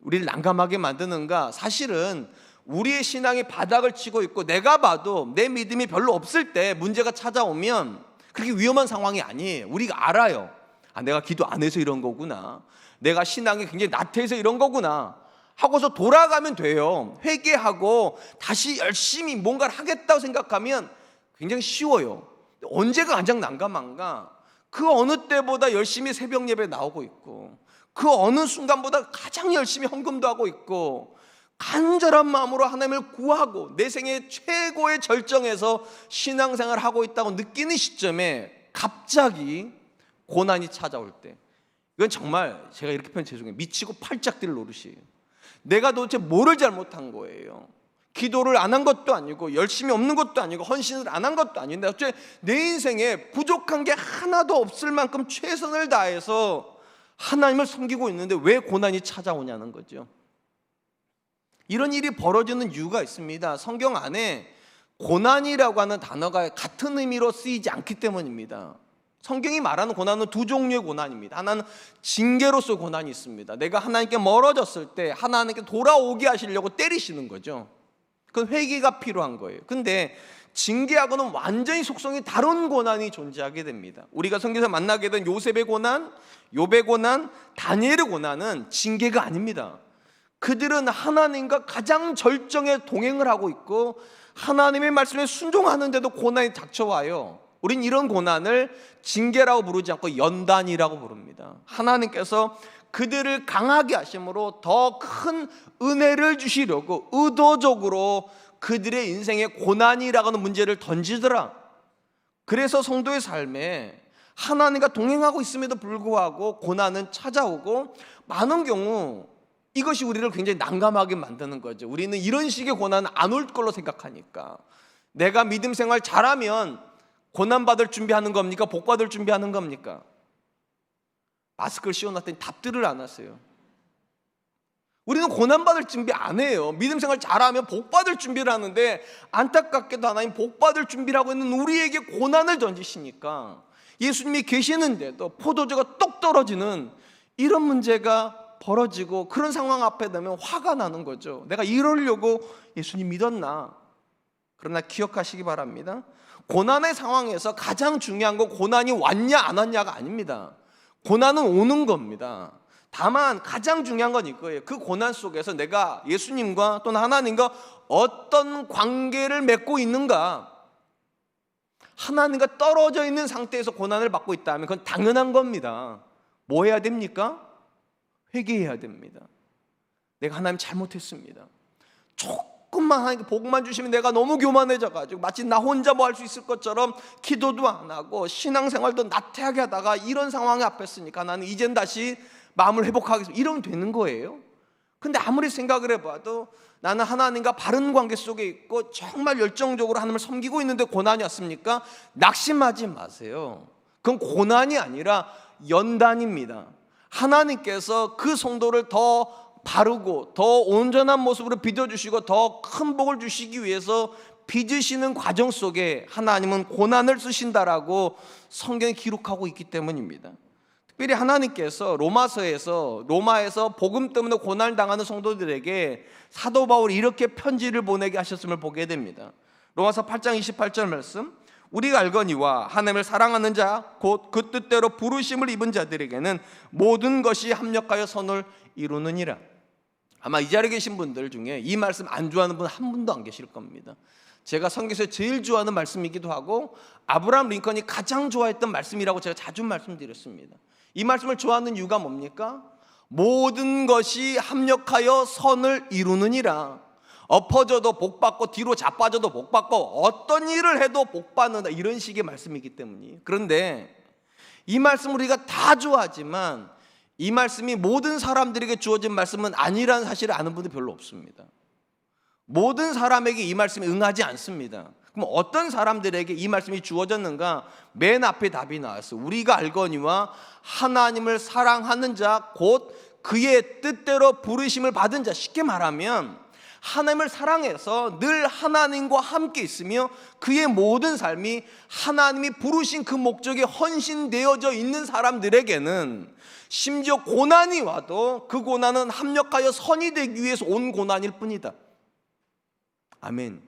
우리를 난감하게 만드는가? 사실은 우리의 신앙이 바닥을 치고 있고 내가 봐도 내 믿음이 별로 없을 때 문제가 찾아오면 그렇게 위험한 상황이 아니에요. 우리가 알아요. 아, 내가 기도 안 해서 이런 거구나. 내가 신앙이 굉장히 나태해서 이런 거구나 하고서 돌아가면 돼요. 회개하고 다시 열심히 뭔가를 하겠다고 생각하면 굉장히 쉬워요. 언제가 가장 난감한가? 그 어느 때보다 열심히 새벽 예배 나오고 있고 그 어느 순간보다 가장 열심히 헌금도 하고 있고 간절한 마음으로 하나님을 구하고 내 생애 최고의 절정에서 신앙생활을 하고 있다고 느끼는 시점에 갑자기 고난이 찾아올 때, 이건 정말 제가 이렇게 표현 죄송해요. 미치고 팔짝 뛸 노릇이에요. 내가 도대체 뭐를 잘못한 거예요? 기도를 안 한 것도 아니고 열심히 없는 것도 아니고 헌신을 안 한 것도 아닌데 어째 내 인생에 부족한 게 하나도 없을 만큼 최선을 다해서 하나님을 섬기고 있는데 왜 고난이 찾아오냐는 거죠. 이런 일이 벌어지는 이유가 있습니다. 성경 안에 고난이라고 하는 단어가 같은 의미로 쓰이지 않기 때문입니다. 성경이 말하는 고난은 두 종류의 고난입니다. 하나는 징계로서 고난이 있습니다. 내가 하나님께 멀어졌을 때 하나님께 돌아오게 하시려고 때리시는 거죠. 그건 회개가 필요한 거예요. 근데 징계하고는 완전히 속성이 다른 고난이 존재하게 됩니다. 우리가 성경에서 만나게 된 요셉의 고난, 욥의 고난, 다니엘의 고난은 징계가 아닙니다. 그들은 하나님과 가장 절정에 동행을 하고 있고 하나님의 말씀에 순종하는데도 고난이 닥쳐와요. 우린 이런 고난을 징계라고 부르지 않고 연단이라고 부릅니다. 하나님께서 그들을 강하게 하심으로 더 큰 은혜를 주시려고 의도적으로 그들의 인생에 고난이라고 하는 문제를 던지더라. 그래서 성도의 삶에 하나님과 동행하고 있음에도 불구하고 고난은 찾아오고 많은 경우 이것이 우리를 굉장히 난감하게 만드는 거죠. 우리는 이런 식의 고난은 안 올 걸로 생각하니까 내가 믿음 생활 잘하면 고난받을 준비하는 겁니까? 복받을 준비하는 겁니까? 마스크를 씌워놨더니 답들을 안 하세요. 우리는 고난받을 준비 안 해요. 믿음 생활 잘하면 복받을 준비를 하는데 안타깝게도 하나님 복받을 준비를 하고 있는 우리에게 고난을 던지시니까 예수님이 계시는데도 포도주가 똑 떨어지는 이런 문제가 벌어지고 그런 상황 앞에 되면 화가 나는 거죠. 내가 이러려고 예수님 믿었나? 그러나 기억하시기 바랍니다. 고난의 상황에서 가장 중요한 건 고난이 왔냐 안 왔냐가 아닙니다. 고난은 오는 겁니다. 다만 가장 중요한 건 이거예요. 그 고난 속에서 내가 예수님과 또는 하나님과 어떤 관계를 맺고 있는가. 하나님과 떨어져 있는 상태에서 고난을 받고 있다면 그건 당연한 겁니다. 뭐 해야 됩니까? 회개해야 됩니다. 내가 하나님 잘못했습니다. 조금만 하나님께 복만 주시면 내가 너무 교만해져가지고 마치 나 혼자 뭐 할 수 있을 것처럼 기도도 안 하고 신앙생활도 나태하게 하다가 이런 상황에 앞에 있으니까 나는 이젠 다시 마음을 회복하겠습니다. 이러면 되는 거예요. 근데 아무리 생각을 해봐도 나는 하나님과 바른 관계 속에 있고 정말 열정적으로 하나님을 섬기고 있는데 고난이 왔습니까? 낙심하지 마세요. 그건 고난이 아니라 연단입니다. 하나님께서 그 성도를 더 바르고 더 온전한 모습으로 빚어주시고 더 큰 복을 주시기 위해서 빚으시는 과정 속에 하나님은 고난을 쓰신다라고 성경에 기록하고 있기 때문입니다. 특별히 하나님께서 로마에서 복음 때문에 고난을 당하는 성도들에게 사도 바울이 이렇게 편지를 보내게 하셨음을 보게 됩니다. 로마서 8장 28절 말씀, 우리가 알거니와 하나님을 사랑하는 자 곧 그 뜻대로 부르심을 입은 자들에게는 모든 것이 합력하여 선을 이루느니라. 아마 이 자리에 계신 분들 중에 이 말씀 안 좋아하는 분 한 분도 안 계실 겁니다. 제가 성경에서 제일 좋아하는 말씀이기도 하고 아브라함 링컨이 가장 좋아했던 말씀이라고 제가 자주 말씀드렸습니다. 이 말씀을 좋아하는 이유가 뭡니까? 모든 것이 합력하여 선을 이루느니라. 엎어져도 복받고 뒤로 자빠져도 복받고 어떤 일을 해도 복받는다, 이런 식의 말씀이기 때문이에요. 그런데 이 말씀 우리가 다 좋아하지만 이 말씀이 모든 사람들에게 주어진 말씀은 아니라는 사실을 아는 분이 별로 없습니다. 모든 사람에게 이 말씀이 응하지 않습니다. 그럼 어떤 사람들에게 이 말씀이 주어졌는가? 맨 앞에 답이 나왔어요. 우리가 알거니와 하나님을 사랑하는 자 곧 그의 뜻대로 부르심을 받은 자. 쉽게 말하면 하나님을 사랑해서 늘 하나님과 함께 있으며 그의 모든 삶이 하나님이 부르신 그 목적에 헌신되어져 있는 사람들에게는 심지어 고난이 와도 그 고난은 합력하여 선이 되기 위해서 온 고난일 뿐이다. 아멘.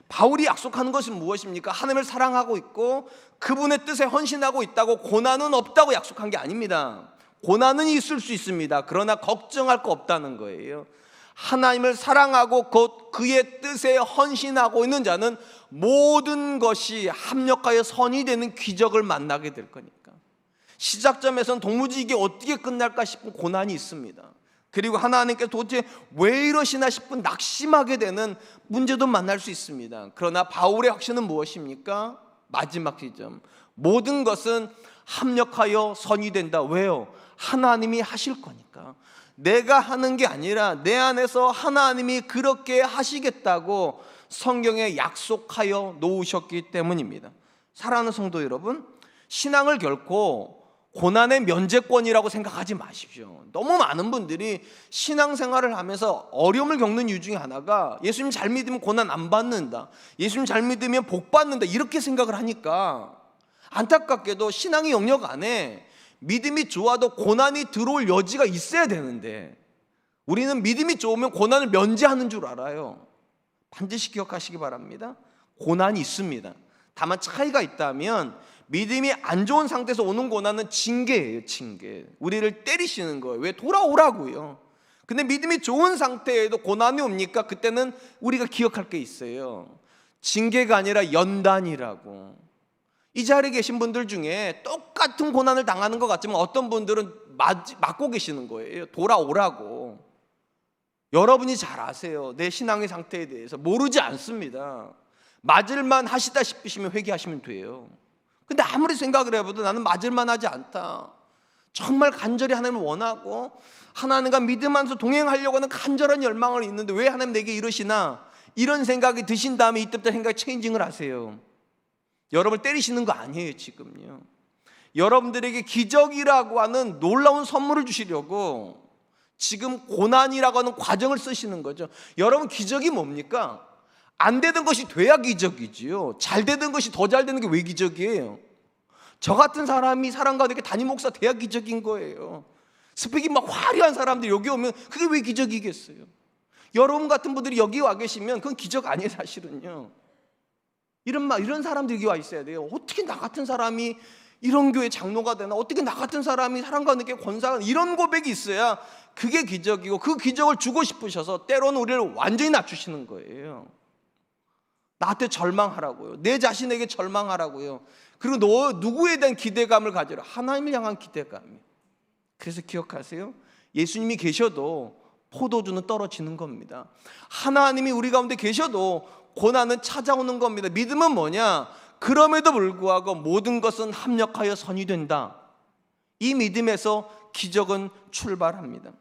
바울이 약속하는 것은 무엇입니까? 하나님을 사랑하고 있고 그분의 뜻에 헌신하고 있다고 고난은 없다고 약속한 게 아닙니다. 고난은 있을 수 있습니다. 그러나 걱정할 거 없다는 거예요. 하나님을 사랑하고 곧 그의 뜻에 헌신하고 있는 자는 모든 것이 합력하여 선이 되는 기적을 만나게 될 거니까. 시작점에서는 도무지 이게 어떻게 끝날까 싶은 고난이 있습니다. 그리고 하나님께서 도대체 왜 이러시나 싶은 낙심하게 되는 문제도 만날 수 있습니다. 그러나 바울의 확신은 무엇입니까? 마지막 지점, 모든 것은 합력하여 선이 된다. 왜요? 하나님이 하실 거니까. 내가 하는 게 아니라 내 안에서 하나님이 그렇게 하시겠다고 성경에 약속하여 놓으셨기 때문입니다. 사랑하는 성도 여러분, 신앙을 결코 고난의 면제권이라고 생각하지 마십시오. 너무 많은 분들이 신앙생활을 하면서 어려움을 겪는 이유 중에 하나가 예수님 잘 믿으면 고난 안 받는다, 예수님 잘 믿으면 복 받는다, 이렇게 생각을 하니까 안타깝게도 신앙의 영역 안에 믿음이 좋아도 고난이 들어올 여지가 있어야 되는데 우리는 믿음이 좋으면 고난을 면제하는 줄 알아요. 반드시 기억하시기 바랍니다. 고난이 있습니다. 다만 차이가 있다면 믿음이 안 좋은 상태에서 오는 고난은 징계예요. 징계. 우리를 때리시는 거예요. 왜? 돌아오라고요. 근데 믿음이 좋은 상태에도 고난이 옵니까? 그때는 우리가 기억할 게 있어요. 징계가 아니라 연단이라고. 이 자리에 계신 분들 중에 똑같은 고난을 당하는 것 같지만 어떤 분들은 맞고 계시는 거예요. 돌아오라고. 여러분이 잘 아세요. 내 신앙의 상태에 대해서 모르지 않습니다. 맞을만 하시다 싶으시면 회개하시면 돼요. 근데 아무리 생각을 해봐도 나는 맞을만 하지 않다, 정말 간절히 하나님을 원하고 하나님과 믿음 안에서 동행하려고 하는 간절한 열망을 있는데 왜 하나님 내게 이러시나, 이런 생각이 드신 다음에 이때부터 생각이 체인징을 하세요. 여러분을 때리시는 거 아니에요. 지금요, 여러분들에게 기적이라고 하는 놀라운 선물을 주시려고 지금 고난이라고 하는 과정을 쓰시는 거죠. 여러분, 기적이 뭡니까? 안 되던 것이 돼야 기적이지요. 잘 되던 것이 더 잘 되는 게 왜 기적이에요? 저 같은 사람이 사람 가운데 담임 목사 돼야 기적인 거예요. 스펙이 막 화려한 사람들이 여기 오면 그게 왜 기적이겠어요? 여러분 같은 분들이 여기 와 계시면 그건 기적 아니에요. 사실은요, 이런 사람들이 여기 와 있어야 돼요. 어떻게 나 같은 사람이 이런 교회 장로가 되나, 어떻게 나 같은 사람이 사람 가운데 권사가, 이런 고백이 있어야 그게 기적이고, 그 기적을 주고 싶으셔서 때로는 우리를 완전히 낮추시는 거예요. 나한테 절망하라고요. 내 자신에게 절망하라고요. 그리고 누구에 대한 기대감을 가지라. 하나님을 향한 기대감이에요. 그래서 기억하세요. 예수님이 계셔도 포도주는 떨어지는 겁니다. 하나님이 우리 가운데 계셔도 고난은 찾아오는 겁니다. 믿음은 뭐냐? 그럼에도 불구하고 모든 것은 합력하여 선이 된다. 이 믿음에서 기적은 출발합니다.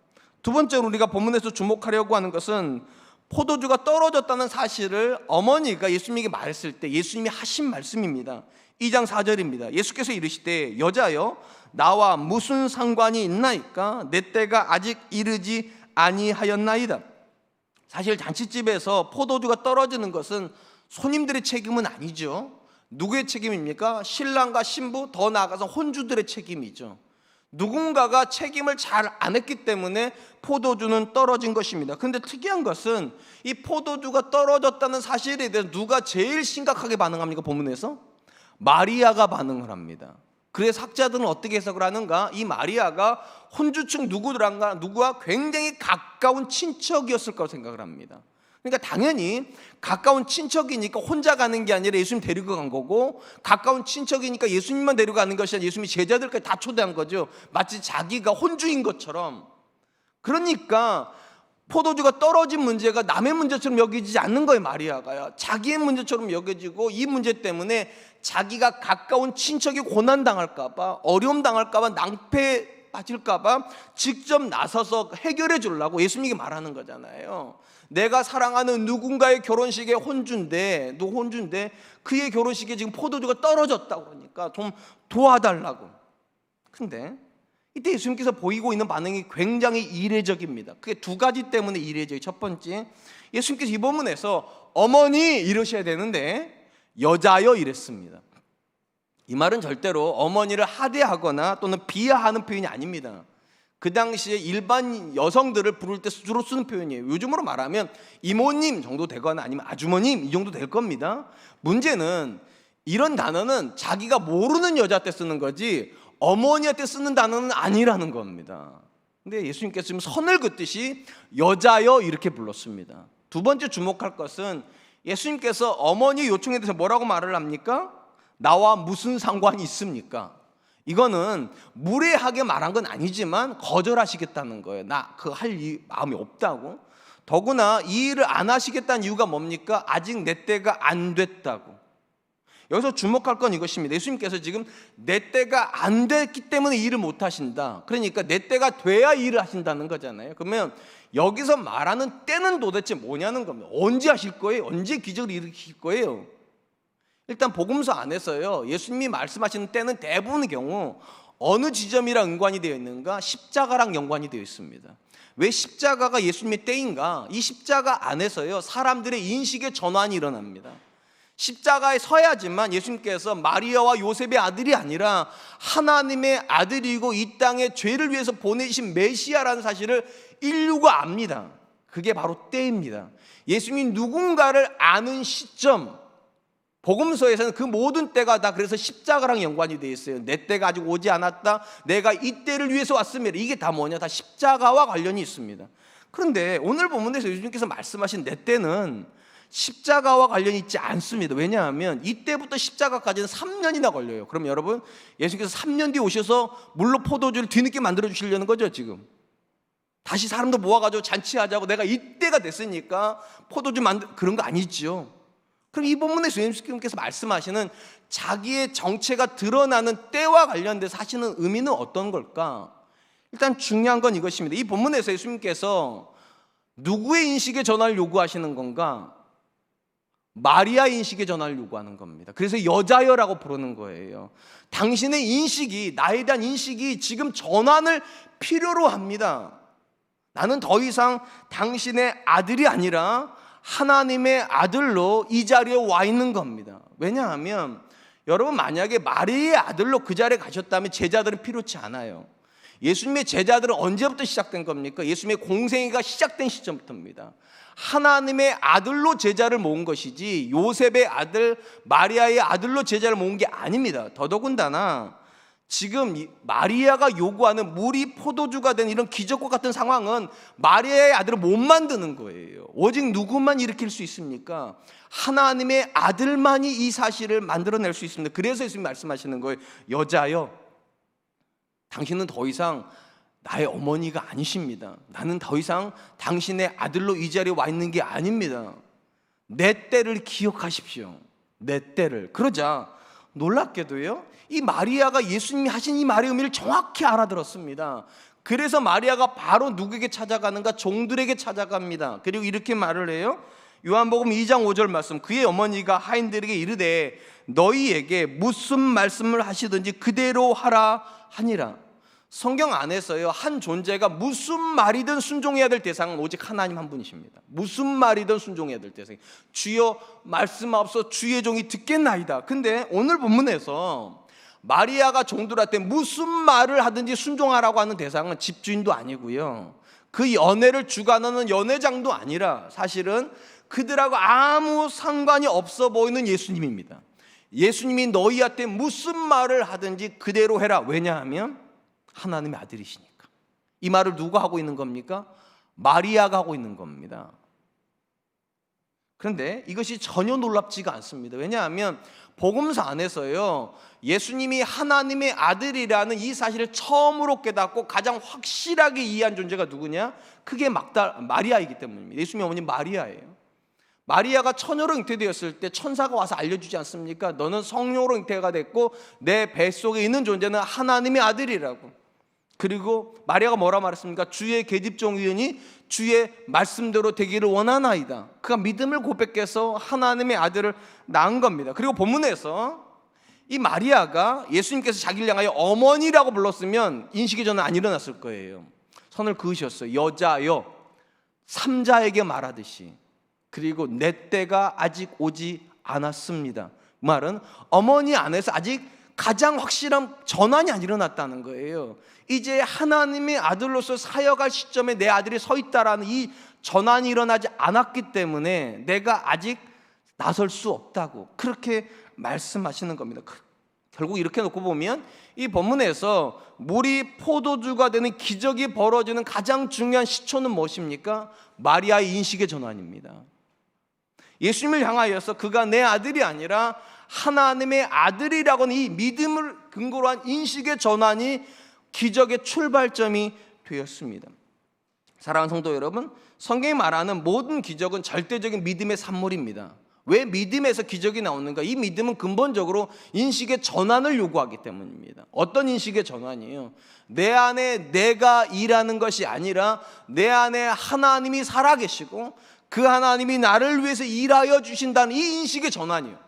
두 번째로 우리가 본문에서 주목하려고 하는 것은 포도주가 떨어졌다는 사실을 어머니가 예수님에게 말했을 때 예수님이 하신 말씀입니다. 2장 4절입니다. 예수께서 이르시되 여자여 나와 무슨 상관이 있나이까? 내 때가 아직 이르지 아니하였나이다. 사실 잔치집에서 포도주가 떨어지는 것은 손님들의 책임은 아니죠. 누구의 책임입니까? 신랑과 신부, 더 나아가서 혼주들의 책임이죠. 누군가가 책임을 잘 안 했기 때문에 포도주는 떨어진 것입니다. 그런데 특이한 것은 이 포도주가 떨어졌다는 사실에 대해서 누가 제일 심각하게 반응합니까? 본문에서 마리아가 반응을 합니다. 그래서 학자들은 어떻게 해석을 하는가? 이 마리아가 혼주층 누구와 굉장히 가까운 친척이었을 거라고 생각을 합니다. 그러니까 당연히 가까운 친척이니까 혼자 가는 게 아니라 예수님 데리고 간 거고, 가까운 친척이니까 예수님만 데려가는 것이 아니라 예수님이 제자들까지 다 초대한 거죠. 마치 자기가 혼주인 것처럼. 그러니까 포도주가 떨어진 문제가 남의 문제처럼 여기지 않는 거예요. 마리아가요, 자기의 문제처럼 여겨지고, 이 문제 때문에 자기가 가까운 친척이 고난당할까 봐, 어려움 당할까 봐, 낭패에 빠질까 봐 직접 나서서 해결해 주려고 예수님이 말하는 거잖아요. 내가 사랑하는 누군가의 결혼식에 혼주인데 그의 결혼식에 지금 포도주가 떨어졌다고 그러니까 좀 도와달라고. 근데 이때 예수님께서 보이고 있는 반응이 굉장히 이례적입니다. 그게 두 가지 때문에 이례적이에요. 첫 번째, 예수님께서 이 본문에서 어머니 이러셔야 되는데 여자여 이랬습니다. 이 말은 절대로 어머니를 하대하거나 또는 비하하는 표현이 아닙니다. 그 당시에 일반 여성들을 부를 때 주로 쓰는 표현이에요. 요즘으로 말하면 이모님 정도 되거나 아니면 아주머님 이 정도 될 겁니다. 문제는 이런 단어는 자기가 모르는 여자 때 쓰는 거지 어머니한테 쓰는 단어는 아니라는 겁니다. 근데 예수님께서 지금 선을 긋듯이 여자여 이렇게 불렀습니다. 두 번째 주목할 것은 예수님께서 어머니 요청에 대해서 뭐라고 말을 합니까? 나와 무슨 상관이 있습니까? 이거는 무례하게 말한 건 아니지만 거절하시겠다는 거예요. 나 그거 할 마음이 없다고. 더구나 이 일을 안 하시겠다는 이유가 뭡니까? 아직 내 때가 안 됐다고. 여기서 주목할 건 이것입니다. 예수님께서 지금 내 때가 안 됐기 때문에 일을 못 하신다. 그러니까 내 때가 돼야 일을 하신다는 거잖아요. 그러면 여기서 말하는 때는 도대체 뭐냐는 겁니다. 언제 하실 거예요? 언제 기적을 일으키실 거예요? 일단 복음서 안에서요, 예수님이 말씀하시는 때는 대부분의 경우 어느 지점이랑 연관이 되어 있는가? 십자가랑 연관이 되어 있습니다. 왜 십자가가 예수님의 때인가? 이 십자가 안에서요, 사람들의 인식의 전환이 일어납니다. 십자가에 서야지만 예수님께서 마리아와 요셉의 아들이 아니라 하나님의 아들이고 이 땅에 죄를 위해서 보내신 메시아라는 사실을 인류가 압니다. 그게 바로 때입니다. 예수님이 누군가를 아는 시점, 복음서에서는 그 모든 때가 다 그래서 십자가랑 연관이 되어 있어요. 내 때가 아직 오지 않았다. 내가 이 때를 위해서 왔습니다. 이게 다 뭐냐? 다 십자가와 관련이 있습니다. 그런데 오늘 본문에서 예수님께서 말씀하신 내 때는 십자가와 관련이 있지 않습니다. 왜냐하면 이때부터 십자가까지는 3년이나 걸려요. 그럼 여러분, 예수님께서 3년 뒤에 오셔서 물로 포도주를 뒤늦게 만들어 주시려는 거죠, 지금. 다시 사람들 모아가지고 잔치하자고 내가 이때가 됐으니까 포도주 그런 거 아니죠. 그럼 이 본문에서 예수님께서 말씀하시는 자기의 정체가 드러나는 때와 관련돼서 하시는 의미는 어떤 걸까? 일단 중요한 건 이것입니다. 이 본문에서 예수님께서 누구의 인식의 전환을 요구하시는 건가? 마리아의 인식의 전환을 요구하는 겁니다. 그래서 여자여라고 부르는 거예요. 당신의 인식이, 나에 대한 인식이 지금 전환을 필요로 합니다. 나는 더 이상 당신의 아들이 아니라 하나님의 아들로 이 자리에 와 있는 겁니다. 왜냐하면 여러분, 만약에 마리아의 아들로 그 자리에 가셨다면 제자들은 필요치 않아요. 예수님의 제자들은 언제부터 시작된 겁니까? 예수님의 공생애가 시작된 시점부터입니다. 하나님의 아들로 제자를 모은 것이지 요셉의 아들 마리아의 아들로 제자를 모은 게 아닙니다. 더더군다나 지금 마리아가 요구하는 물이 포도주가 된 이런 기적과 같은 상황은 마리아의 아들을 못 만드는 거예요. 오직 누구만 일으킬 수 있습니까? 하나님의 아들만이 이 사실을 만들어낼 수 있습니다. 그래서 예수님이 말씀하시는 거예요. 여자여, 당신은 더 이상 나의 어머니가 아니십니다. 나는 더 이상 당신의 아들로 이 자리에 와 있는 게 아닙니다. 내 때를 기억하십시오. 내 때를. 그러자 놀랍게도요, 이 마리아가 예수님이 하신 이 말의 의미를 정확히 알아들었습니다. 그래서 마리아가 바로 누구에게 찾아가는가? 종들에게 찾아갑니다. 그리고 이렇게 말을 해요. 요한복음 2장 5절 말씀, 그의 어머니가 하인들에게 이르되 너희에게 무슨 말씀을 하시든지 그대로 하라 하니라. 성경 안에서요, 한 존재가 무슨 말이든 순종해야 될 대상은 오직 하나님 한 분이십니다. 무슨 말이든 순종해야 될 대상. 주여 말씀하옵소서, 주의 종이 듣겠나이다. 근데 오늘 본문에서 마리아가 종들한테 무슨 말을 하든지 순종하라고 하는 대상은 집주인도 아니고요, 그 연애를 주관하는 연회장도 아니라 사실은 그들하고 아무 상관이 없어 보이는 예수님입니다. 예수님이 너희한테 무슨 말을 하든지 그대로 해라. 왜냐하면 하나님의 아들이시니까. 이 말을 누가 하고 있는 겁니까? 마리아가 하고 있는 겁니다. 그런데 이것이 전혀 놀랍지가 않습니다. 왜냐하면 복음서 안에서요, 예수님이 하나님의 아들이라는 이 사실을 처음으로 깨닫고 가장 확실하게 이해한 존재가 누구냐? 그게 마리아이기 때문입니다. 예수님의 어머니 마리아예요. 마리아가 처녀로 잉태되었을 때 천사가 와서 알려주지 않습니까? 너는 성령으로 잉태가 됐고 내 뱃속에 있는 존재는 하나님의 아들이라고. 그리고 마리아가 뭐라 말했습니까? 주의 계집종이니 주의 말씀대로 되기를 원하나이다. 그가 믿음을 고백해서 하나님의 아들을 낳은 겁니다. 그리고 본문에서 이 마리아가 예수님께서 자기를 향하여 어머니라고 불렀으면 인식의 전환 안 일어났을 거예요. 선을 그으셨어요. 여자여, 삼자에게 말하듯이. 그리고 내 때가 아직 오지 않았습니다. 말은 어머니 안에서 아직 가장 확실한 전환이 안 일어났다는 거예요. 이제 하나님의 아들로서 사역할 시점에 내 아들이 서 있다라는 이 전환이 일어나지 않았기 때문에 내가 아직 나설 수 없다고 그렇게 말씀하시는 겁니다. 결국 이렇게 놓고 보면 이 본문에서 물이 포도주가 되는 기적이 벌어지는 가장 중요한 시초는 무엇입니까? 마리아의 인식의 전환입니다. 예수님을 향하여서 그가 내 아들이 아니라 하나님의 아들이라고는 이 믿음을 근거로 한 인식의 전환이 기적의 출발점이 되었습니다. 사랑하는 성도 여러분, 성경이 말하는 모든 기적은 절대적인 믿음의 산물입니다. 왜 믿음에서 기적이 나오는가? 이 믿음은 근본적으로 인식의 전환을 요구하기 때문입니다. 어떤 인식의 전환이에요? 내 안에 내가 일하는 것이 아니라 내 안에 하나님이 살아계시고 그 하나님이 나를 위해서 일하여 주신다는 이 인식의 전환이에요.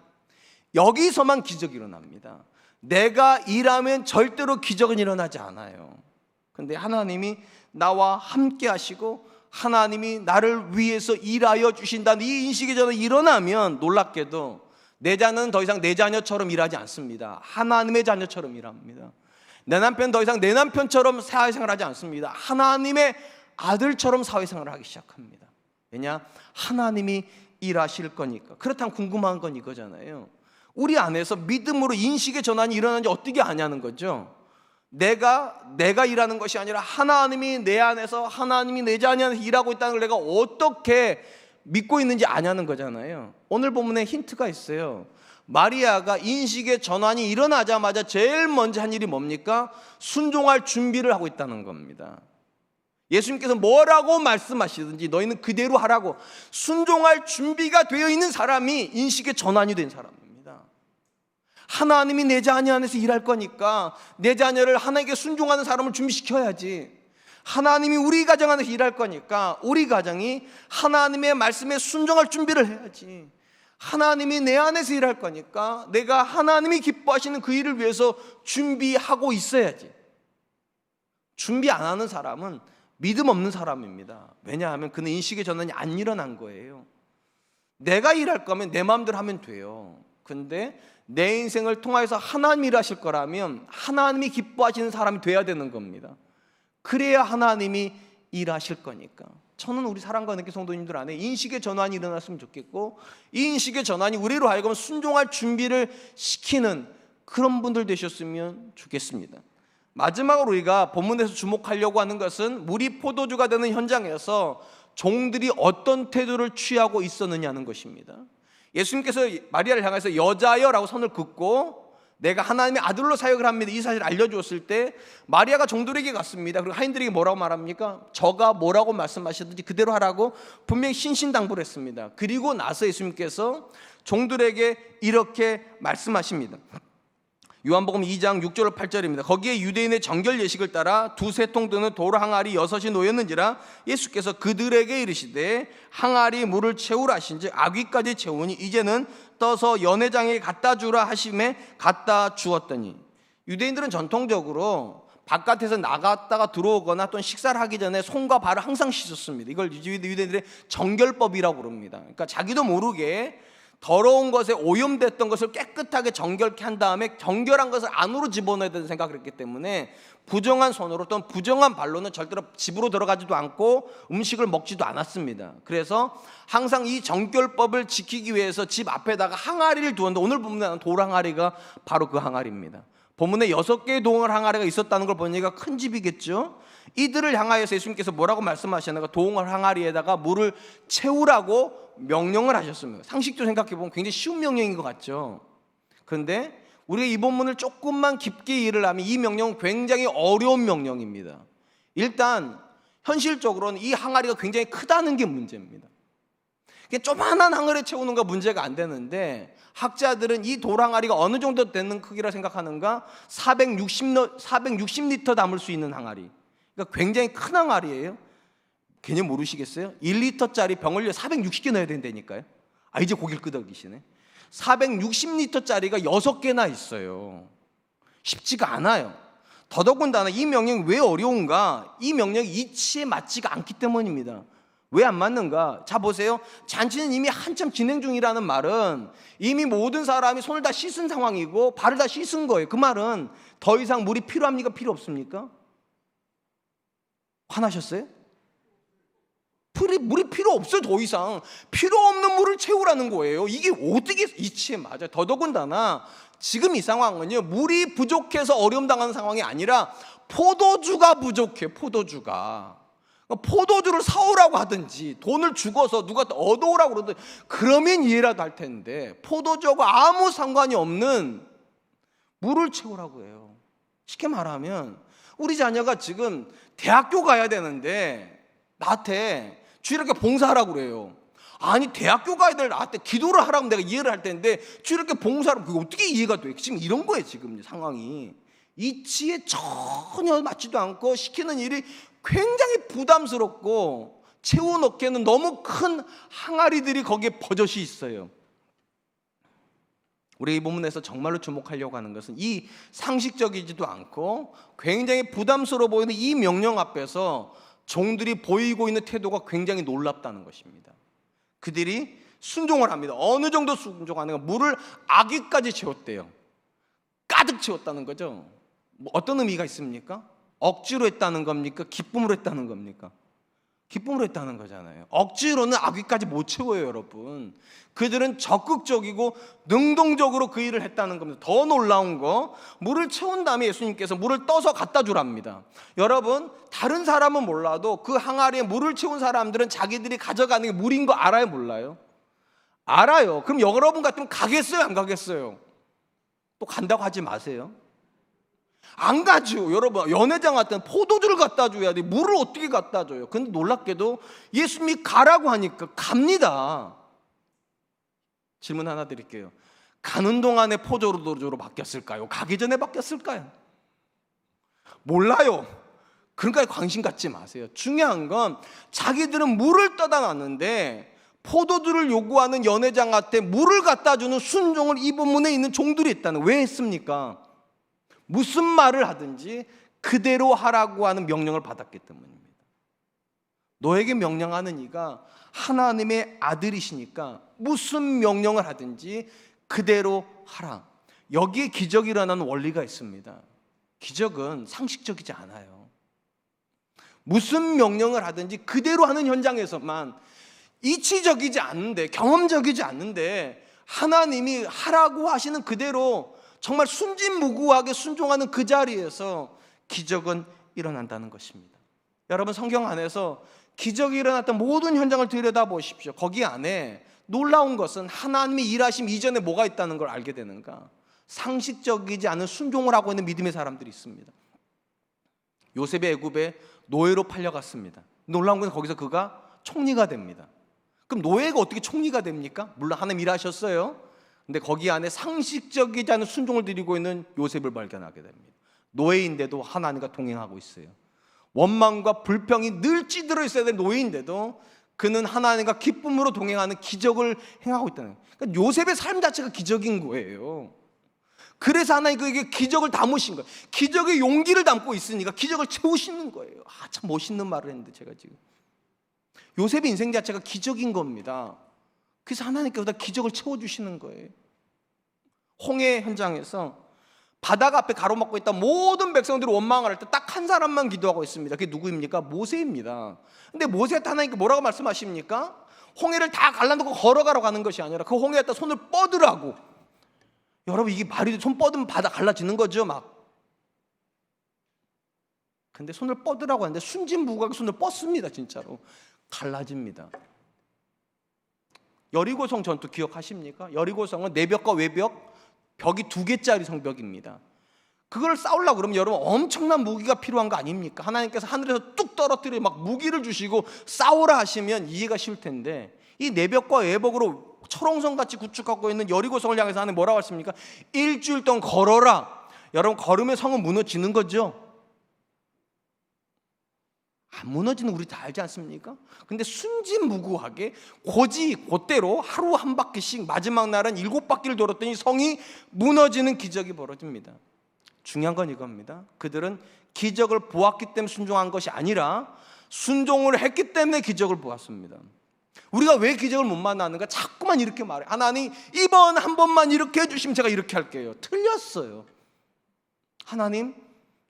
여기서만 기적이 일어납니다. 내가 일하면 절대로 기적은 일어나지 않아요. 그런데 하나님이 나와 함께 하시고 하나님이 나를 위해서 일하여 주신다는 이 인식의 전환이 일어나면 놀랍게도 내 자녀는 더 이상 내 자녀처럼 일하지 않습니다. 하나님의 자녀처럼 일합니다. 내 남편은 더 이상 내 남편처럼 사회생활하지 않습니다. 하나님의 아들처럼 사회생활을 하기 시작합니다. 왜냐? 하나님이 일하실 거니까. 그렇다면 궁금한 건 이거잖아요. 우리 안에서 믿음으로 인식의 전환이 일어나는지 어떻게 아냐는 거죠. 내가 일하는 것이 아니라 하나님이 내 안에서, 하나님이 내 자녀 안에서 일하고 있다는 걸 내가 어떻게 믿고 있는지 아냐는 거잖아요. 오늘 본문에 힌트가 있어요. 마리아가 인식의 전환이 일어나자마자 제일 먼저 한 일이 뭡니까? 순종할 준비를 하고 있다는 겁니다. 예수님께서 뭐라고 말씀하시든지 너희는 그대로 하라고 순종할 준비가 되어 있는 사람이 인식의 전환이 된 사람입니다. 하나님이 내 자녀 안에서 일할 거니까 내 자녀를 하나님께 순종하는 사람을 준비시켜야지. 하나님이 우리 가정 안에서 일할 거니까 우리 가정이 하나님의 말씀에 순종할 준비를 해야지. 하나님이 내 안에서 일할 거니까 내가 하나님이 기뻐하시는 그 일을 위해서 준비하고 있어야지. 준비 안 하는 사람은 믿음 없는 사람입니다. 왜냐하면 그는 인식의 전환이 안 일어난 거예요. 내가 일할 거면 내 마음대로 하면 돼요. 근데 내 인생을 통해서 하나님이 일하실 거라면 하나님이 기뻐하시는 사람이 돼야 되는 겁니다. 그래야 하나님이 일하실 거니까. 저는 우리 사랑과 은혜 성도님들 안에 인식의 전환이 일어났으면 좋겠고 이 인식의 전환이 우리로 하여금 순종할 준비를 시키는 그런 분들 되셨으면 좋겠습니다. 마지막으로 우리가 본문에서 주목하려고 하는 것은 물이 포도주가 되는 현장에서 종들이 어떤 태도를 취하고 있었느냐는 것입니다. 예수님께서 마리아를 향해서 여자여라고 선을 긋고 내가 하나님의 아들로 사역을 합니다 이 사실을 알려주었을 때 마리아가 종들에게 갔습니다. 그리고 하인들에게 뭐라고 말합니까? 저가 뭐라고 말씀하시든지 그대로 하라고 분명히 신신당부를 했습니다. 그리고 나서 예수님께서 종들에게 이렇게 말씀하십니다. 요한복음 2장 6절 8절입니다. 거기에 유대인의 정결 예식을 따라 두세 통 드는 돌 항아리 6이 놓였는지라 예수께서 그들에게 이르시되 항아리 물을 채우라 하신즉 아귀까지 채우니 이제는 떠서 연회장에 갖다 주라 하심에 갖다 주었더니. 유대인들은 전통적으로 바깥에서 나갔다가 들어오거나 또는 식사를 하기 전에 손과 발을 항상 씻었습니다. 이걸 유대인들의 정결법이라고 부릅니다. 그러니까 자기도 모르게 더러운 것에 오염됐던 것을 깨끗하게 정결케 한 다음에 정결한 것을 안으로 집어넣어야 된다는 생각을 했기 때문에 부정한 손으로 또는 부정한 발로는 절대로 집으로 들어가지도 않고 음식을 먹지도 않았습니다. 그래서 항상 이 정결법을 지키기 위해서 집 앞에다가 항아리를 두었는데 오늘 보면 돌 항아리가 바로 그 항아리입니다. 본문에 6개의 동을 항아리가 있었다는 걸 보니까 큰 집이겠죠. 이들을 향하여서 예수님께서 뭐라고 말씀하셨는가? 동을 항아리에다가 물을 채우라고 명령을 하셨습니다. 상식적으로 생각해보면 굉장히 쉬운 명령인 것 같죠. 그런데 우리가 이 본문을 조금만 깊게 이해를 하면 이 명령은 굉장히 어려운 명령입니다. 일단 현실적으로는 이 항아리가 굉장히 크다는 게 문제입니다. 조만한 항아리에 채우는 거 문제가 안 되는데 학자들은 이 돌 항아리가 어느 정도 되는 크기라 생각하는가? 460리터 담을 수 있는 항아리. 그러니까 굉장히 큰 항아리예요. 개념 모르시겠어요? 1리터짜리 병을 460개 넣어야 된다니까요. 이제 고개를 끄덕이시네. 460리터짜리가 6개나 있어요. 쉽지가 않아요. 더더군다나 이 명령이 왜 어려운가? 이 명령이 이치에 맞지가 않기 때문입니다. 왜 안 맞는가? 자 보세요. 잔치는 이미 한참 진행 중이라는 말은 이미 모든 사람이 손을 다 씻은 상황이고 발을 다 씻은 거예요. 그 말은 더 이상 물이 필요합니까? 필요 없습니까? 화나셨어요? 물이 필요 없어요. 더 이상 필요 없는 물을 채우라는 거예요. 이게 어떻게 이치에 맞아요? 더더군다나 지금 이 상황은요, 물이 부족해서 어려움 당하는 상황이 아니라 포도주가 부족해요. 포도주를 사오라고 하든지 돈을 주고서 누가 얻어오라고 그러든지 그러면 이해라도 할 텐데, 포도주하고 아무 상관이 없는 물을 채우라고 해요. 쉽게 말하면 우리 자녀가 지금 대학교 가야 되는데 나한테 주일학교 봉사하라고 그래요. 아니 대학교 가야 될 나한테 기도를 하라고 내가 이해를 할 텐데 주일학교 봉사를 그게 어떻게 이해가 돼? 지금 이런 거예요. 지금 상황이 이치에 전혀 맞지도 않고 시키는 일이 굉장히 부담스럽고 채워넣기에는 너무 큰 항아리들이 거기에 버젓이 있어요. 우리 이 본문에서 정말로 주목하려고 하는 것은 이 상식적이지도 않고 굉장히 부담스러워 보이는 이 명령 앞에서 종들이 보이고 있는 태도가 굉장히 놀랍다는 것입니다. 그들이 순종을 합니다. 어느 정도 순종하는가? 물을 아귀까지 채웠대요. 가득 채웠다는 거죠. 어떤 의미가 있습니까? 억지로 했다는 겁니까? 기쁨으로 했다는 겁니까? 기쁨으로 했다는 거잖아요. 억지로는 아귀까지 못 채워요, 여러분. 그들은 적극적이고 능동적으로 그 일을 했다는 겁니다. 더 놀라운 거, 물을 채운 다음에 예수님께서 물을 떠서 갖다 주랍니다. 여러분, 다른 사람은 몰라도 그 항아리에 물을 채운 사람들은 자기들이 가져가는 게 물인 거 알아요, 몰라요? 알아요. 그럼 여러분 같으면 가겠어요, 안 가겠어요? 또 간다고 하지 마세요. 안 가죠. 여러분, 연회장 같은 포도주를 갖다 줘야 돼. 물을 어떻게 갖다 줘요? 근데 놀랍게도 예수님이 가라고 하니까 갑니다. 질문 하나 드릴게요. 가는 동안에 포도주로 바뀌었을까요? 가기 전에 바뀌었을까요? 몰라요. 그러니까 관심 갖지 마세요. 중요한 건 자기들은 물을 떠다 놨는데 포도주를 요구하는 연회장한테 물을 갖다 주는 순종을 이 본문에 있는 종들이 있다는. 왜 했습니까? 무슨 말을 하든지 그대로 하라고 하는 명령을 받았기 때문입니다. 너에게 명령하는 이가 하나님의 아들이시니까 무슨 명령을 하든지 그대로 하라. 여기에 기적이 일어나는 원리가 있습니다. 기적은 상식적이지 않아요. 무슨 명령을 하든지 그대로 하는 현장에서만 이치적이지 않는데, 경험적이지 않는데 하나님이 하라고 하시는 그대로 정말 순진무구하게 순종하는 그 자리에서 기적은 일어난다는 것입니다. 여러분, 성경 안에서 기적이 일어났던 모든 현장을 들여다보십시오. 거기 안에 놀라운 것은 하나님이 일하심 이전에 뭐가 있다는 걸 알게 되는가? 상식적이지 않은 순종을 하고 있는 믿음의 사람들이 있습니다. 요셉이 애굽에 노예로 팔려갔습니다. 놀라운 것은 거기서 그가 총리가 됩니다. 그럼 노예가 어떻게 총리가 됩니까? 물론 하나님 일하셨어요. 근데 거기 안에 상식적이지 않은 순종을 드리고 있는 요셉을 발견하게 됩니다. 노예인데도 하나님과 동행하고 있어요. 원망과 불평이 늘 찌들어 있어야 될 노예인데도 그는 하나님과 기쁨으로 동행하는 기적을 행하고 있다는 거예요. 그러니까 요셉의 삶 자체가 기적인 거예요. 그래서 하나님 그에게 기적을 담으신 거예요. 기적의 용기를 담고 있으니까 기적을 채우시는 거예요. 참 멋있는 말을 했는데 제가 지금 요셉의 인생 자체가 기적인 겁니다. 그래서 하나님께서 기적을 채워주시는 거예요. 홍해 현장에서 바다가 앞에 가로막고 있다 모든 백성들이 원망을 할 때 딱 한 사람만 기도하고 있습니다. 그게 누구입니까? 모세입니다. 근데 모세한테 하나님께 뭐라고 말씀하십니까? 홍해를 다 갈라놓고 걸어가러 가는 것이 아니라 그 홍해에다 손을 뻗으라고. 여러분, 이게 말이 손 뻗으면 바다 갈라지는 거죠 막. 근데 손을 뻗으라고 하는데 순진무구하게 손을 뻗습니다. 진짜로 갈라집니다. 여리고성 전투 기억하십니까? 여리고성은 내벽과 외벽, 벽이 2개짜리 성벽입니다. 그걸 싸우려고 그러면 여러분 엄청난 무기가 필요한 거 아닙니까? 하나님께서 하늘에서 뚝 떨어뜨려 막 무기를 주시고 싸우라 하시면 이해가 쉬울 텐데, 이 내벽과 외벽으로 철옹성같이 구축하고 있는 여리고성을 향해서 하나님 뭐라고 했습니까? 일주일 동안 걸어라. 여러분, 걸으면 성은 무너지는 거죠. 안 무너지는 우리 다 알지 않습니까? 근데 순진무구하게 곧대로 하루 한 바퀴씩 마지막 날은 7바퀴를 돌았더니 성이 무너지는 기적이 벌어집니다. 중요한 건 이겁니다. 그들은 기적을 보았기 때문에 순종한 것이 아니라 순종을 했기 때문에 기적을 보았습니다. 우리가 왜 기적을 못 만나는가? 자꾸만 이렇게 말해. 하나님 이번 한 번만 이렇게 해주시면 제가 이렇게 할게요. 틀렸어요. 하나님,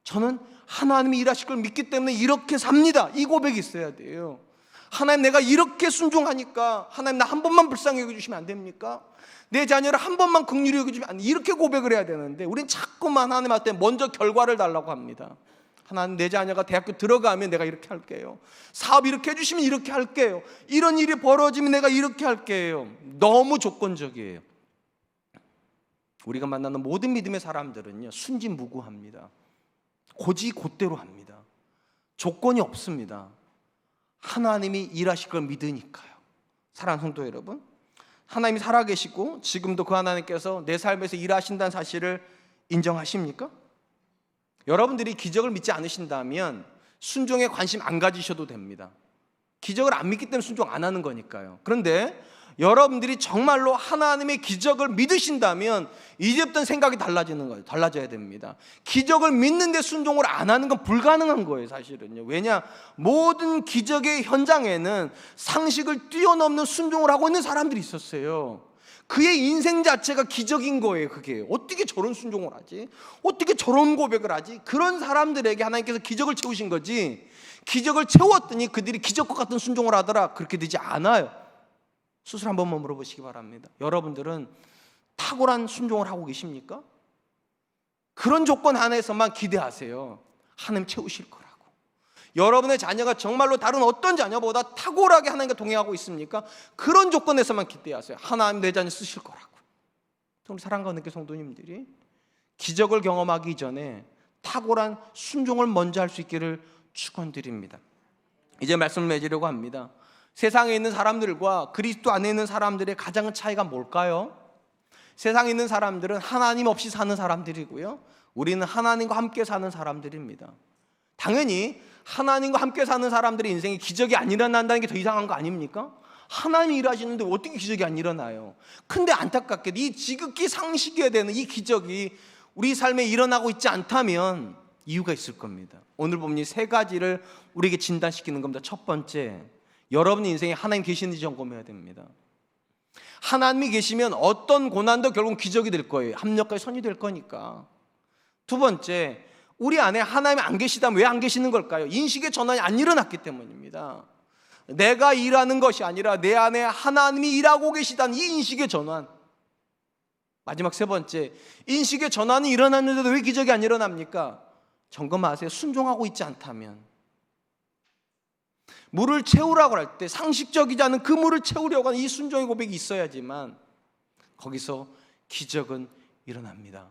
저는 하나님이 일하실 걸 믿기 때문에 이렇게 삽니다. 이 고백이 있어야 돼요. 하나님, 내가 이렇게 순종하니까 하나님 나 한 번만 불쌍히 여겨주시면 안 됩니까? 내 자녀를 한 번만 긍휼히 여겨주시면 안 돼. 이렇게 고백을 해야 되는데 우린 자꾸만 하나님한테 먼저 결과를 달라고 합니다. 하나님, 내 자녀가 대학교 들어가면 내가 이렇게 할게요. 사업 이렇게 해주시면 이렇게 할게요. 이런 일이 벌어지면 내가 이렇게 할게요. 너무 조건적이에요. 우리가 만나는 모든 믿음의 사람들은요, 순진무구합니다. 곧대로 합니다. 조건이 없습니다. 하나님이 일하실 걸 믿으니까요. 사랑하는 성도 여러분, 하나님이 살아계시고 지금도 그 하나님께서 내 삶에서 일하신다는 사실을 인정하십니까? 여러분들이 기적을 믿지 않으신다면 순종에 관심 안 가지셔도 됩니다. 기적을 안 믿기 때문에 순종 안 하는 거니까요. 그런데 여러분들이 정말로 하나님의 기적을 믿으신다면 이제부터는 생각이 달라지는 거예요. 달라져야 됩니다. 기적을 믿는데 순종을 안 하는 건 불가능한 거예요, 사실은요. 왜냐? 모든 기적의 현장에는 상식을 뛰어넘는 순종을 하고 있는 사람들이 있었어요. 그의 인생 자체가 기적인 거예요. 그게 어떻게 저런 순종을 하지? 어떻게 저런 고백을 하지? 그런 사람들에게 하나님께서 기적을 채우신 거지, 기적을 채웠더니 그들이 기적과 같은 순종을 하더라, 그렇게 되지 않아요. 스스로 한번 물어보시기 바랍니다. 여러분들은 탁월한 순종을 하고 계십니까? 그런 조건 안에서만 기대하세요. 하나님 채우실 거라고. 여러분의 자녀가 정말로 다른 어떤 자녀보다 탁월하게 하나님과 동행하고 있습니까? 그런 조건에서만 기대하세요. 하나님 내 자녀 쓰실 거라고. 우리 사랑과 은혜 성도님들이 기적을 경험하기 전에 탁월한 순종을 먼저 할 수 있기를 축원드립니다. 이제 말씀을 맺으려고 합니다. 세상에 있는 사람들과 그리스도 안에 있는 사람들의 가장 큰 차이가 뭘까요? 세상에 있는 사람들은 하나님 없이 사는 사람들이고요, 우리는 하나님과 함께 사는 사람들입니다. 당연히 하나님과 함께 사는 사람들의 인생에 기적이 안 일어난다는 게 더 이상한 거 아닙니까? 하나님이 일하시는데 어떻게 기적이 안 일어나요? 근데 안타깝게 이 지극히 상식이어야 되는 이 기적이 우리 삶에 일어나고 있지 않다면 이유가 있을 겁니다. 오늘 보면 이 세 가지를 우리에게 진단시키는 겁니다. 첫 번째, 여러분 인생에 하나님 계시는지 점검해야 됩니다. 하나님이 계시면 어떤 고난도 결국 기적이 될 거예요. 합력까지 선이 될 거니까. 두 번째, 우리 안에 하나님이 안 계시다면 왜 안 계시는 걸까요? 인식의 전환이 안 일어났기 때문입니다. 내가 일하는 것이 아니라 내 안에 하나님이 일하고 계시다는 이 인식의 전환. 마지막 세 번째, 인식의 전환이 일어났는데도 왜 기적이 안 일어납니까? 점검하세요. 순종하고 있지 않다면. 물을 채우라고 할 때 상식적이지 않은 그 물을 채우려고 하는 이 순종의 고백이 있어야지만 거기서 기적은 일어납니다.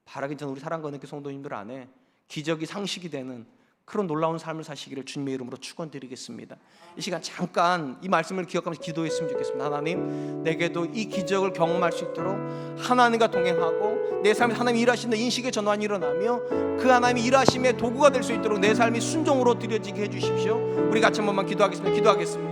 바라기 전 우리 사랑과 은혜 성도님들 안에 기적이 상식이 되는 그런 놀라운 삶을 사시기를 주님의 이름으로 축원드리겠습니다. 이 시간 잠깐 이 말씀을 기억하면서 기도했으면 좋겠습니다. 하나님, 내게도 이 기적을 경험할 수 있도록 하나님과 동행하고 내 삶에 하나님이 일하시는 인식의 전환이 일어나며 그 하나님이 일하심의 도구가 될 수 있도록 내 삶이 순종으로 드려지게 해주십시오. 우리 같이 한 번만 기도하겠습니다.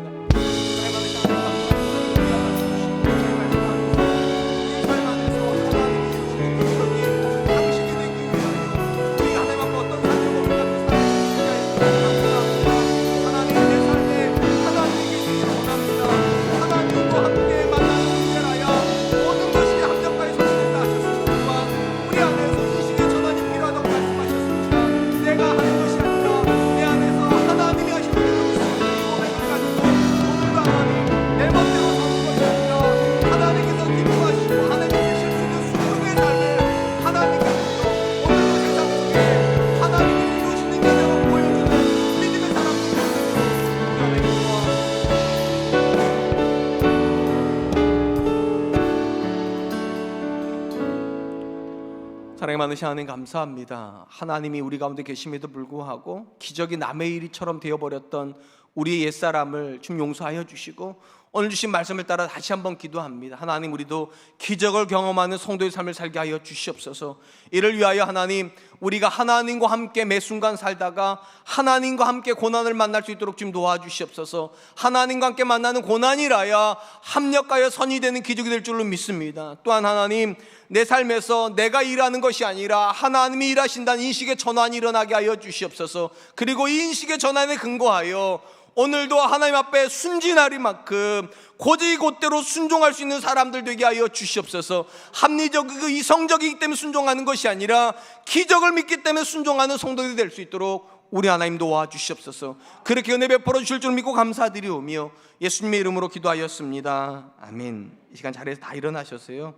사랑이 많으신 하나님 감사합니다. 하나님이 우리 가운데 계심에도 불구하고 기적이 남의 일처럼 되어버렸던 우리의 옛사람을 좀 용서하여 주시고 오늘 주신 말씀을 따라 다시 한번 기도합니다. 하나님, 우리도 기적을 경험하는 성도의 삶을 살게 하여 주시옵소서. 이를 위하여 하나님, 우리가 하나님과 함께 매 순간 살다가 하나님과 함께 고난을 만날 수 있도록 좀 도와주시옵소서. 하나님과 함께 만나는 고난이라야 합력하여 선이 되는 기적이 될 줄로 믿습니다. 또한 하나님, 내 삶에서 내가 일하는 것이 아니라 하나님이 일하신다는 인식의 전환이 일어나게 하여 주시옵소서. 그리고 이 인식의 전환에 근거하여 오늘도 하나님 앞에 순진하리만큼 고지 곧대로 순종할 수 있는 사람들 되게 하여 주시옵소서. 합리적이고 이성적이기 때문에 순종하는 것이 아니라 기적을 믿기 때문에 순종하는 성도들이 될 수 있도록 우리 하나님 도와주시옵소서. 그렇게 은혜 베풀어 주실 줄 믿고 감사드리오며 예수님의 이름으로 기도하였습니다. 아멘. 이 시간 자리에서 다 일어나셨어요.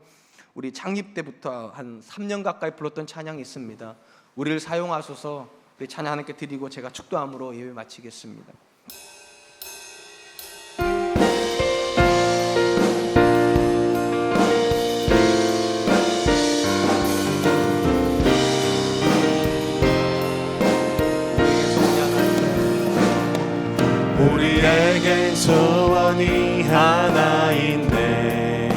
우리 창립 때부터 한 3년 가까이 불렀던 찬양이 있습니다. 우리를 사용하소서. 우리 찬양 하나님께 드리고 제가 축도함으로 예배 마치겠습니다. 우리에겐 소원이 하나 있네.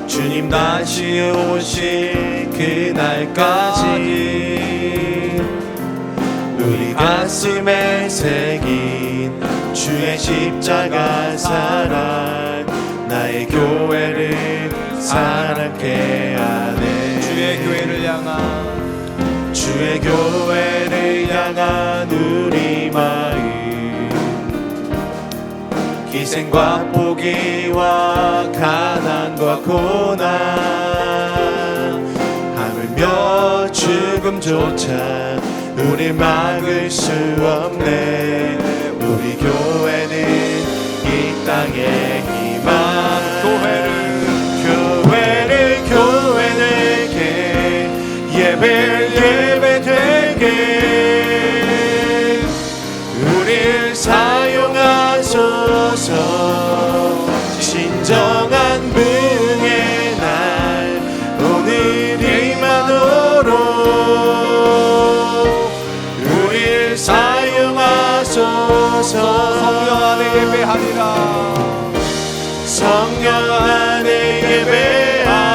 주님 다시 오실 그날까지 우리 가슴에 새긴 주의 십자가 사랑, 나의 교회를 사랑케 하네. 주의 교회를 향한 우리 마음, 희생과 포기와 가난과 고난, 하물며 죽음조차 우리 막을 수 없네. 우리 교회는 이 땅의 희망. 교회들에게 예배 되게 우릴 사용하소서. 진정한 부흥의 날 오늘이 임하도록 우릴 사용하소서. 성령 안에 예배하리라. 성령 안에 예배하리라.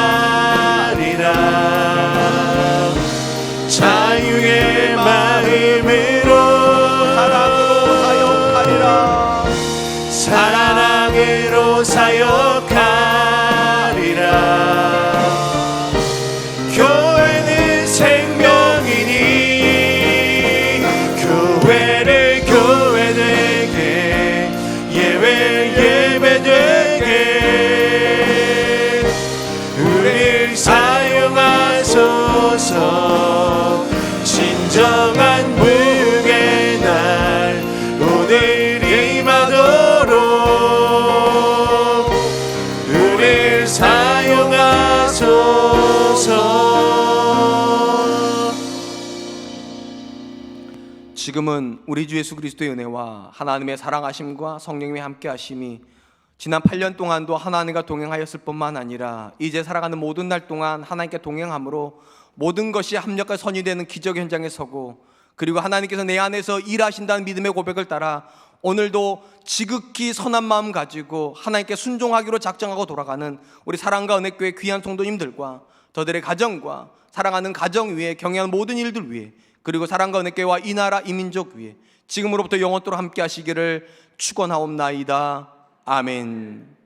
자유의 마음으로 사랑으로 사역하리라. 교회는 생명이니 교회들에게 예배되게 우릴 사용하소서. 진정한 부흥의 날 오늘 임하도록 우릴 사용하소서. 지금은 우리 주 예수 그리스도의 은혜와 하나님의 사랑하심과 성령님의 함께하심이 지난 8년 동안도 하나님과 동행하였을 뿐만 아니라 이제 살아가는 모든 날 동안 하나님께 동행함으로 모든 것이 합력과 선이 되는 기적 현장에 서고, 그리고 하나님께서 내 안에서 일하신다는 믿음의 고백을 따라 오늘도 지극히 선한 마음 가지고 하나님께 순종하기로 작정하고 돌아가는 우리 사랑과 은혜교회 귀한 성도님들과 저들의 가정과 사랑하는 가정 위에 경영하는 모든 일들 위에, 그리고 사랑과 은혜교회와 이 나라 이 민족 위에 지금으로부터 영원토록 함께 하시기를 축원하옵나이다. 아멘.